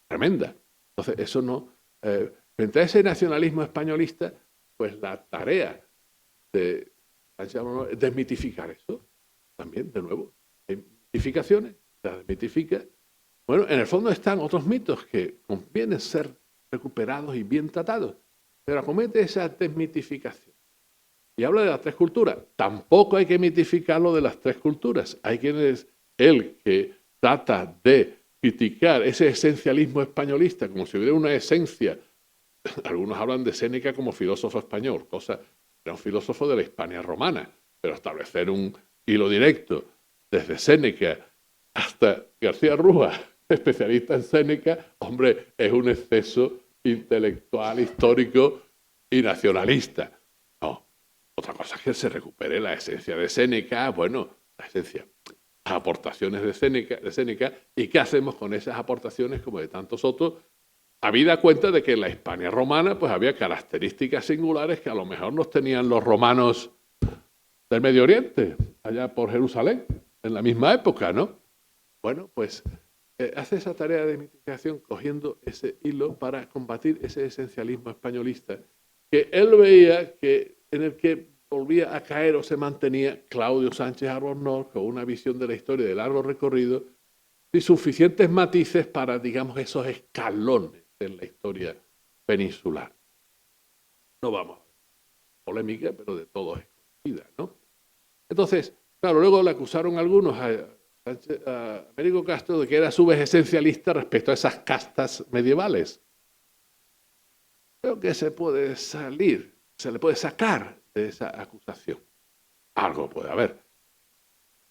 tremenda. Entonces, eso no... frente a ese nacionalismo españolista, pues la tarea de desmitificar eso, también, de nuevo, hay mitificaciones, las desmitifica. Bueno, en el fondo están otros mitos que conviene ser recuperados y bien tratados, pero acomete esa desmitificación. Y habla de las tres culturas. Tampoco hay que mitificar lo de las tres culturas. Hay quienes, él que trata de criticar ese esencialismo españolista como si hubiera una esencia. Algunos hablan de Séneca como filósofo español, era un filósofo de la Hispania romana, pero establecer un hilo directo desde Séneca hasta García Rúa, especialista en Séneca, hombre, es un exceso intelectual, histórico y nacionalista. No. Otra cosa es que se recupere la esencia de Séneca, bueno, la esencia, las aportaciones de Séneca, y qué hacemos con esas aportaciones, como de tantos otros, habida cuenta de que en la Hispania romana pues había características singulares que a lo mejor no tenían los romanos del Medio Oriente, allá por Jerusalén, en la misma época, ¿no? Bueno, pues hace esa tarea de mitigación cogiendo ese hilo para combatir ese esencialismo españolista que él veía que en el que volvía a caer o se mantenía Claudio Sánchez Albornoz con una visión de la historia de largo recorrido y suficientes matices para, digamos, esos escalones en la historia peninsular. No vamos a ver polémica, pero de todos es conocida, ¿no? Entonces, claro, luego le acusaron algunos a Américo Castro de que era a su vez esencialista respecto a esas castas medievales. Creo que se puede salir, se le puede sacar de esa acusación. Algo puede haber.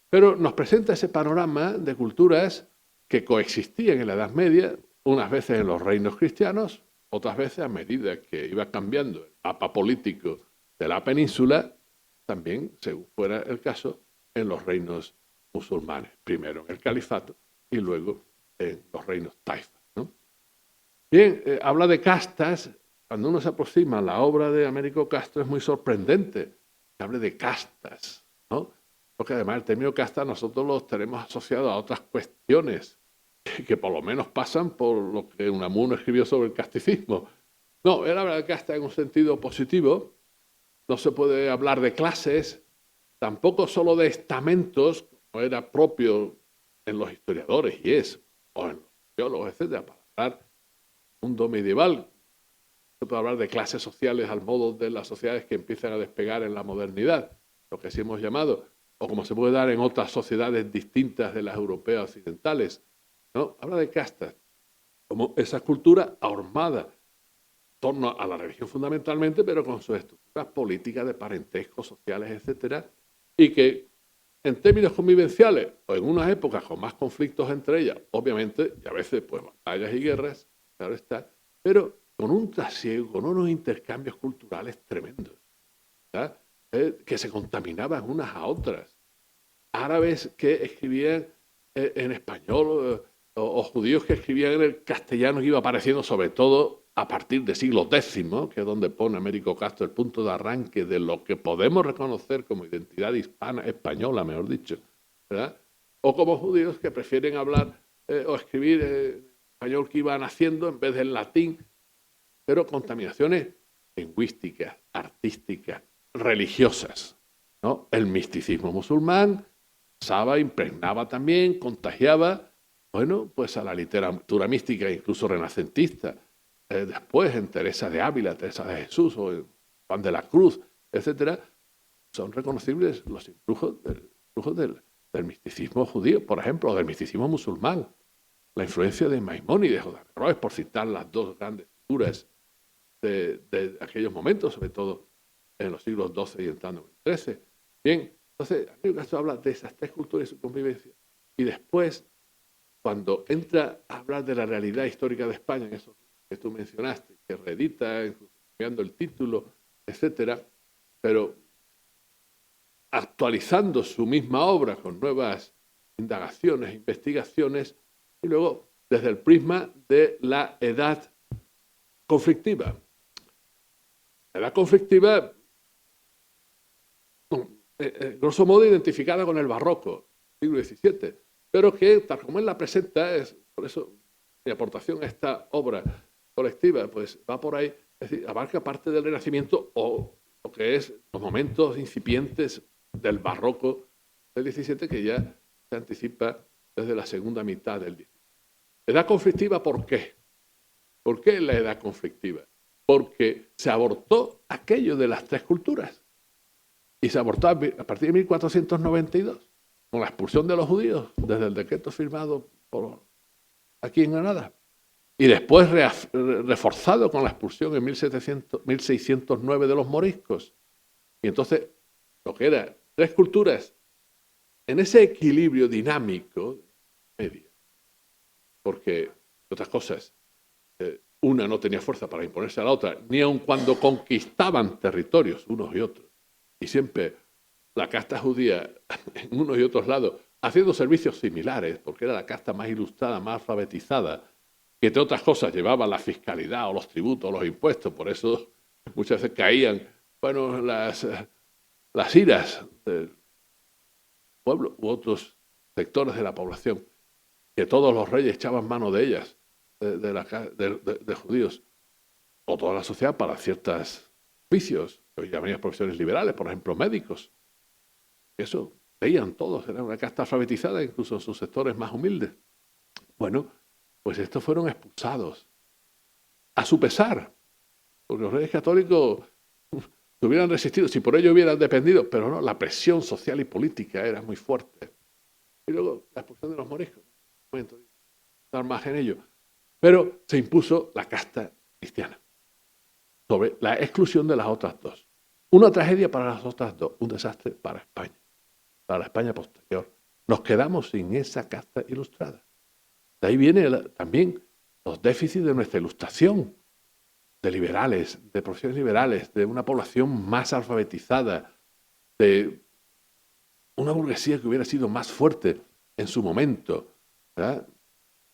Pero nos presenta ese panorama de culturas que coexistían en la Edad Media, unas veces en los reinos cristianos, otras veces a medida que iba cambiando el mapa político de la península, también, según fuera el caso, en los reinos musulmanes, primero en el califato y luego en los reinos taifas, ¿no? Bien, habla de castas. Cuando uno se aproxima a la obra de Américo Castro es muy sorprendente que hable de castas, ¿no? Porque además el término casta nosotros lo tenemos asociado a otras cuestiones que por lo menos pasan por lo que Unamuno escribió sobre el casticismo. No, él habla de casta en un sentido positivo. No se puede hablar de clases, tampoco solo de estamentos, como era propio en los historiadores y es, o en los teólogos, etcétera. Para hablar del mundo medieval, se puede hablar de clases sociales al modo de las sociedades que empiezan a despegar en la modernidad, lo que sí hemos llamado, o como se puede dar en otras sociedades distintas de las europeas occidentales, ¿no? Habla de castas, como esa cultura ahormada en torno a la religión fundamentalmente, pero con sus estructuras políticas de parentescos sociales, etcétera, y que en términos convivenciales, o en unas épocas con más conflictos entre ellas, obviamente, y a veces pues batallas y guerras, claro está, pero con un trasiego, con unos intercambios culturales tremendos, ¿verdad? Que se contaminaban unas a otras. Árabes que escribían en español o judíos que escribían en el castellano que iba apareciendo sobre todo a partir del siglo X, que es donde pone Américo Castro el punto de arranque de lo que podemos reconocer como identidad hispana, española, mejor dicho, ¿verdad? O como judíos que prefieren hablar o escribir en español que iban haciendo en vez del latín, pero contaminaciones lingüísticas, artísticas, religiosas, ¿no? El misticismo musulmán pasaba, impregnaba también, contagiaba, bueno, pues a la literatura mística, incluso renacentista. Después en Teresa de Ávila, Teresa de Jesús o en Juan de la Cruz, etcétera, son reconocibles los influjos del misticismo judío, por ejemplo, o del misticismo musulmán. La influencia de Maimónides o de Averroes, por citar las dos grandes figuras de aquellos momentos, sobre todo en los siglos XII y entrando en el XIII. Bien, entonces, Américo Castro habla de esas tres culturas y su convivencia. Y después, cuando entra a hablar de la realidad histórica de España, en eso que tú mencionaste, que reedita, incluso cambiando el título, etcétera, pero actualizando su misma obra con nuevas indagaciones, investigaciones, y luego desde el prisma de la edad conflictiva. La edad conflictiva, grosso modo identificada con el barroco, siglo XVII, pero que, tal como él la presenta, es por eso mi aportación a esta obra colectiva, pues va por ahí, es decir, abarca parte del Renacimiento o lo que es los momentos incipientes del barroco del XVII, que ya se anticipa desde la segunda mitad del XVII. ¿Edad conflictiva por qué? ¿Por qué la edad conflictiva? Porque se abortó aquello de las tres culturas. Y se abortó a partir de 1492, con la expulsión de los judíos, desde el decreto firmado por aquí en Granada. Y después reforzado con la expulsión en 1609 de los moriscos. Y entonces, lo que era tres culturas, en ese equilibrio dinámico medio, porque, otras cosas, una no tenía fuerza para imponerse a la otra, ni aun cuando conquistaban territorios unos y otros. Y siempre la casta judía, en unos y otros lados, haciendo servicios similares, porque era la casta más ilustrada, más alfabetizada, que entre otras cosas llevaba la fiscalidad o los tributos o los impuestos. Por eso muchas veces caían, bueno, las iras del pueblo u otros sectores de la población, que todos los reyes echaban mano de ellas, de judíos, o toda la sociedad para ciertos oficios, que hoy llamaríamos profesiones liberales, por ejemplo, médicos. Eso veían todos, era una casta alfabetizada, incluso en sus sectores más humildes. Bueno, pues estos fueron expulsados, a su pesar, porque los reyes católicos se hubieran resistido, si por ello hubieran dependido, pero no, la presión social y política era muy fuerte. Y luego la expulsión de los moriscos, no voy a dar más en ello, pero se impuso la casta cristiana sobre la exclusión de las otras dos. Una tragedia para las otras dos, un desastre para España, para la España posterior. Nos quedamos sin esa casta ilustrada. De ahí vienen también los déficits de nuestra ilustración, de liberales, de profesiones liberales, de una población más alfabetizada, de una burguesía que hubiera sido más fuerte en su momento, ¿verdad?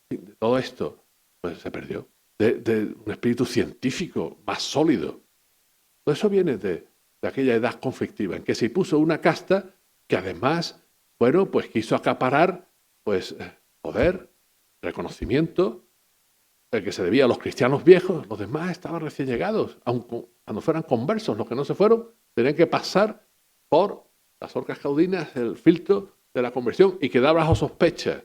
De todo esto, pues se perdió. De un espíritu científico más sólido. Todo eso viene de aquella edad conflictiva en que se impuso una casta que además, bueno, pues quiso acaparar pues poder, reconocimiento, el que se debía a los cristianos viejos. Los demás estaban recién llegados, aunque cuando fueran conversos, los que no se fueron tenían que pasar por las horcas caudinas, el filtro de la conversión, y quedar bajo sospecha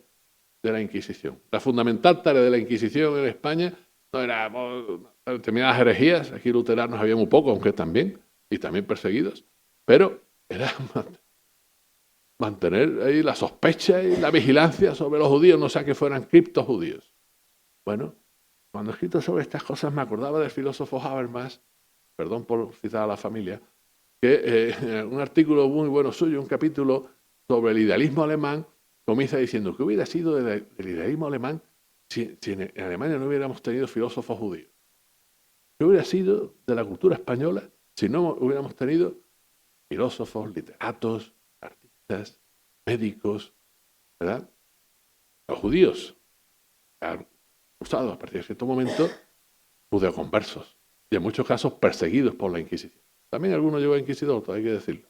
de la Inquisición. La fundamental tarea de la Inquisición en España no era determinadas herejías, aquí luteranos había muy poco, aunque también, y también perseguidos, pero era mantener ahí la sospecha y la vigilancia sobre los judíos, no sea que fueran criptojudíos. Bueno, cuando he escrito sobre estas cosas me acordaba del filósofo Habermas, perdón por citar a la familia, que en un artículo muy bueno suyo, un capítulo sobre el idealismo alemán, comienza diciendo que hubiera sido del idealismo alemán si en Alemania no hubiéramos tenido filósofos judíos. ¿Qué hubiera sido de la cultura española si no hubiéramos tenido filósofos, literatos, artistas, médicos, ¿verdad? Los judíos han usado a partir de cierto momento judeoconversos y en muchos casos perseguidos por la Inquisición. También algunos llegó a inquisidor, todo hay que decirlo,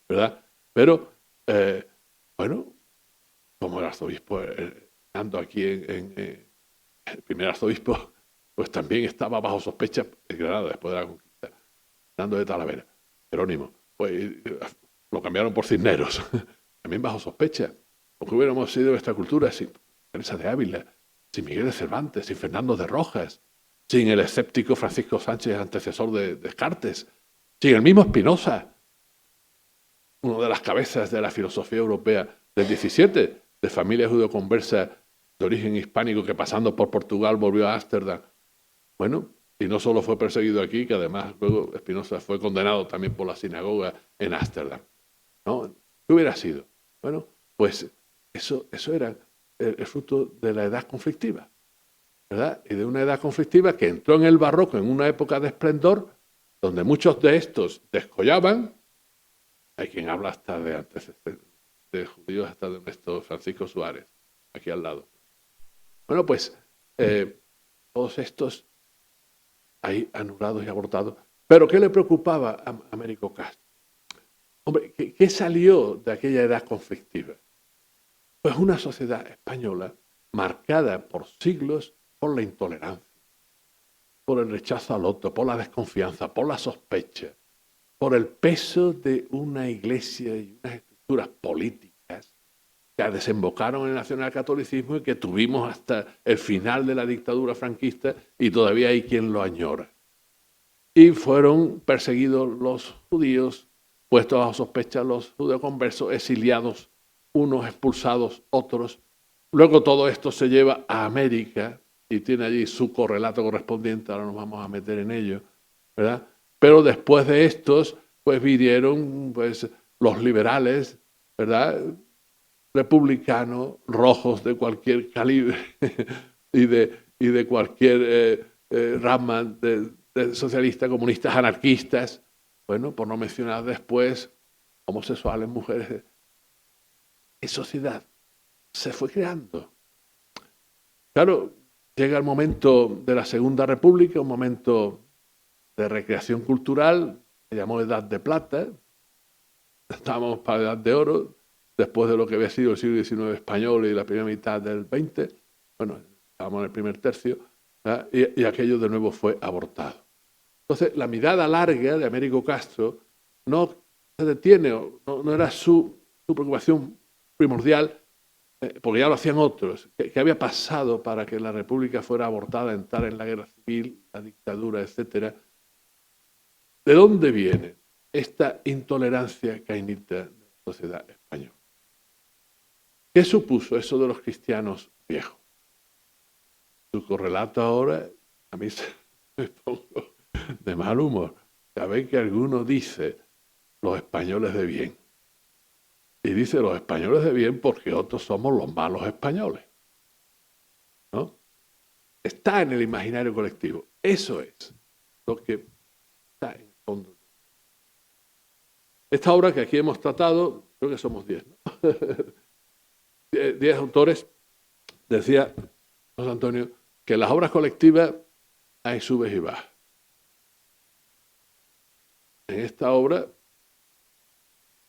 ¿verdad? Pero, bueno, como el arzobispo Hernando aquí el primer arzobispo, pues también estaba bajo sospecha en Granada después de la conquista, Hernando de Talavera, Jerónimo, pues lo cambiaron por Cisneros, también bajo sospecha, porque hubiéramos sido esta cultura sin Teresa de Ávila, sin Miguel de Cervantes, sin Fernando de Rojas, sin el escéptico Francisco Sánchez, antecesor de Descartes, sin el mismo Spinoza, uno de las cabezas de la filosofía europea del XVII, de familia judeoconversa de origen hispánico que pasando por Portugal volvió a Ámsterdam. Bueno, y no solo fue perseguido aquí, que además luego Spinoza fue condenado también por la sinagoga en Ámsterdam, ¿no? ¿Qué hubiera sido? Bueno, pues eso era el fruto de la edad conflictiva, ¿verdad? Y de una edad conflictiva que entró en el barroco en una época de esplendor, donde muchos de estos descollaban. Hay quien habla hasta de antecedentes de judíos, hasta de nuestro Francisco Suárez, aquí al lado. Bueno, pues todos estos ahí anulados y abortados. Pero ¿qué le preocupaba a Américo Castro? Hombre, ¿qué salió de aquella edad conflictiva? Pues una sociedad española marcada por siglos por la intolerancia, por el rechazo al otro, por la desconfianza, por la sospecha, por el peso de una iglesia y unas estructuras políticas que desembocaron en el nacionalcatolicismo y que tuvimos hasta el final de la dictadura franquista y todavía hay quien lo añora. Y fueron perseguidos los judíos, puestos bajo sospecha los judeoconversos, exiliados, unos expulsados, otros. Luego todo esto se lleva a América y tiene allí su correlato correspondiente, ahora nos vamos a meter en ello, ¿verdad? Pero después de estos, pues vinieron pues, los liberales, ¿verdad? republicanos, rojos de cualquier calibre y de cualquier rama de socialistas, comunistas, anarquistas, bueno, por no mencionar después homosexuales, mujeres. ¿Qué sociedad se fue creando? Claro, llega el momento de la Segunda República, un momento de recreación cultural, se llamó Edad de Plata, estábamos para la Edad de Oro, después de lo que había sido el siglo XIX español y la primera mitad del XX, bueno, estábamos en el primer tercio, y aquello de nuevo fue abortado. Entonces, la mirada larga de Américo Castro no se detiene, no era su preocupación primordial, porque ya lo hacían otros. ¿Qué había pasado para que la República fuera abortada, entrar en la guerra civil, la dictadura, etcétera? ¿De dónde viene esta intolerancia cainita de la sociedad española? ¿Qué supuso eso de los cristianos viejos? Su correlato ahora, a mí me pongo de mal humor. Sabéis que alguno dice los españoles de bien. Y dice los españoles de bien porque otros somos los malos españoles. ¿No? Está en el imaginario colectivo. Eso es lo que está en el fondo. Esta obra que aquí hemos tratado, creo que somos 10, ¿no? 10 autores, decía José Antonio, que en las obras colectivas hay subes y bajas. En esta obra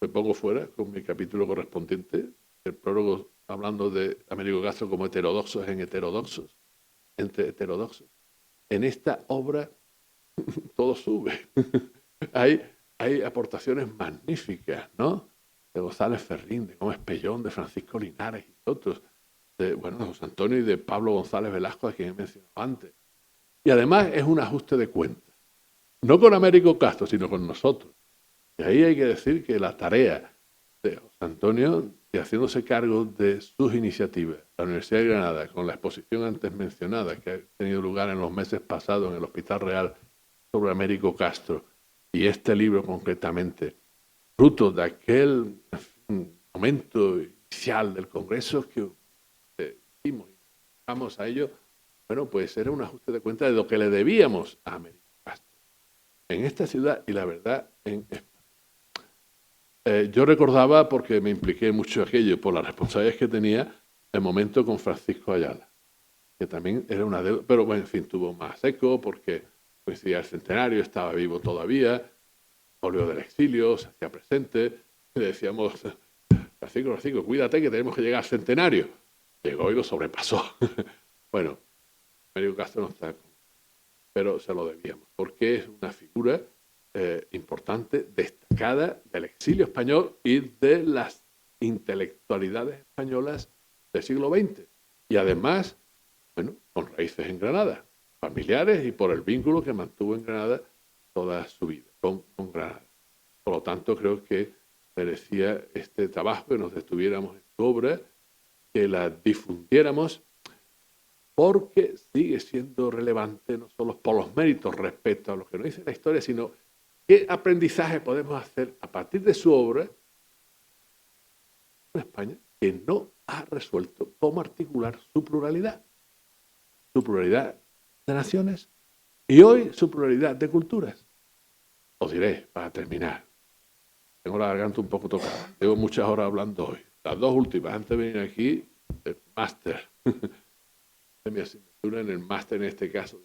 me pongo fuera con mi capítulo correspondiente, el prólogo hablando de Américo Castro como heterodoxos en heterodoxos, entre heterodoxos. En esta obra todo sube. Hay aportaciones magníficas, ¿no? De González Ferrín, de Gómez Pellón, de Francisco Linares y otros, de José Antonio y de Pablo González Velasco, a quien he mencionado antes. Y además es un ajuste de cuentas, no con Américo Castro, sino con nosotros. Y ahí hay que decir que la tarea de José Antonio, y haciéndose cargo de sus iniciativas, la Universidad de Granada, con la exposición antes mencionada que ha tenido lugar en los meses pasados en el Hospital Real sobre Américo Castro, y este libro concretamente, fruto de aquel momento inicial del Congreso que hicimos y vamos a ello, bueno, pues era un ajuste de cuentas de lo que le debíamos a Américo Castro en esta ciudad y la verdad en España. Yo recordaba, porque me impliqué mucho en aquello, por las responsabilidades que tenía, el momento con Francisco Ayala, que también era una deuda, pero bueno, en fin, tuvo más eco porque coincidía el centenario, estaba vivo todavía, volvió del exilio, se hacía presente, y le decíamos, Francisco, cuídate que tenemos que llegar al centenario. Llegó y lo sobrepasó. Bueno, Américo Castro no está, pero se lo debíamos, porque es una figura importante, destacada del exilio español y de las intelectualidades españolas del siglo XX. Y además, bueno, con raíces en Granada, familiares y por el vínculo que mantuvo en Granada toda su vida, con Granada. Por lo tanto, creo que merecía este trabajo, que nos detuviéramos en su obra, que la difundiéramos, porque sigue siendo relevante no solo por los méritos respecto a lo que nos dice la historia, sino qué aprendizaje podemos hacer a partir de su obra en España, que no ha resuelto cómo articular su pluralidad de naciones y hoy su pluralidad de culturas. Os diré, para terminar, tengo la garganta un poco tocada, llevo muchas horas hablando hoy. Las dos últimas, antes de venir aquí, el máster, de mi asignatura en el máster en este caso.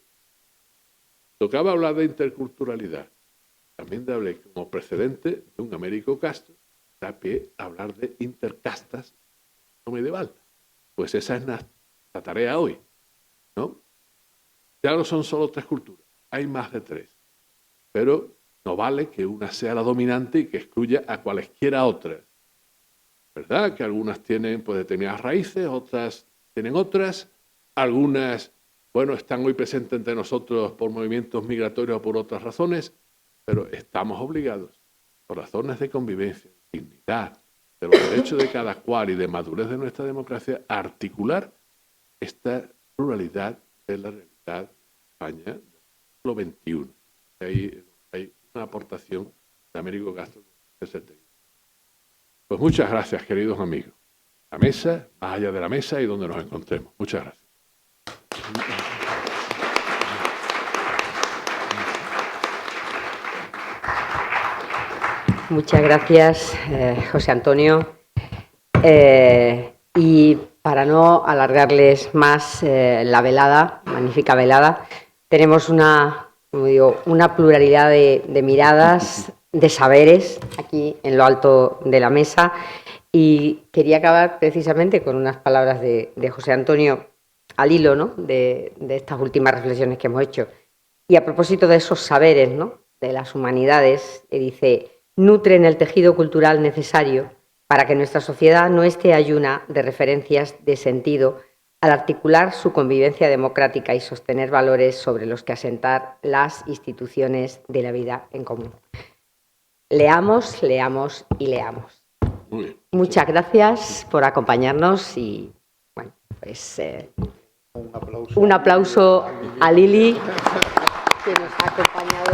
Tocaba hablar de interculturalidad. También hablé como precedente de un Américo Castro, da pie a hablar de intercastas no medieval. Pues esa es la tarea hoy, ¿no? Ya no son solo 3 culturas, hay más de 3. Pero no vale que una sea la dominante y que excluya a cualesquiera otras. ¿Verdad? Que algunas tienen pues, determinadas raíces, otras tienen otras. Algunas, bueno, están hoy presentes entre nosotros por movimientos migratorios o por otras razones, pero estamos obligados, por razones de convivencia, de dignidad, de los derechos de cada cual y de madurez de nuestra democracia, a articular esta pluralidad de la realidad de España del siglo XXI. Hay una aportación de Américo Castro. Pues muchas gracias, queridos amigos. la mesa, más allá de la mesa y donde nos encontremos. Muchas gracias. Muchas gracias, José Antonio. Y para no alargarles más la velada, magnífica velada, tenemos una pluralidad de miradas, de saberes aquí en lo alto de la mesa. Y quería acabar precisamente con unas palabras de José Antonio al hilo, ¿no?, de estas últimas reflexiones que hemos hecho. Y a propósito de esos saberes, ¿no?, de las humanidades, dice: nutren el tejido cultural necesario para que nuestra sociedad no esté ayuna de referencias de sentido al articular su convivencia democrática y sostener valores sobre los que asentar las instituciones de la vida en común. Leamos, leamos y leamos. Muy bien. Muchas gracias por acompañarnos y, bueno, pues un aplauso a Lili, que nos ha acompañado.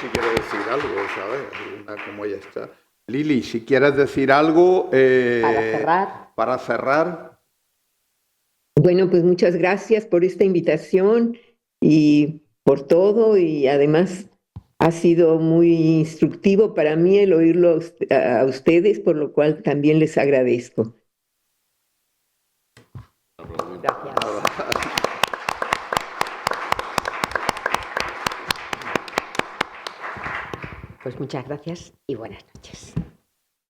Si quiere decir algo, ¿sabes? Como ella está. Lili, si quieres decir algo para cerrar. Bueno, pues muchas gracias por esta invitación y por todo, y además ha sido muy instructivo para mí el oírlo a ustedes, por lo cual también les agradezco. Gracias. Pues muchas gracias y buenas noches.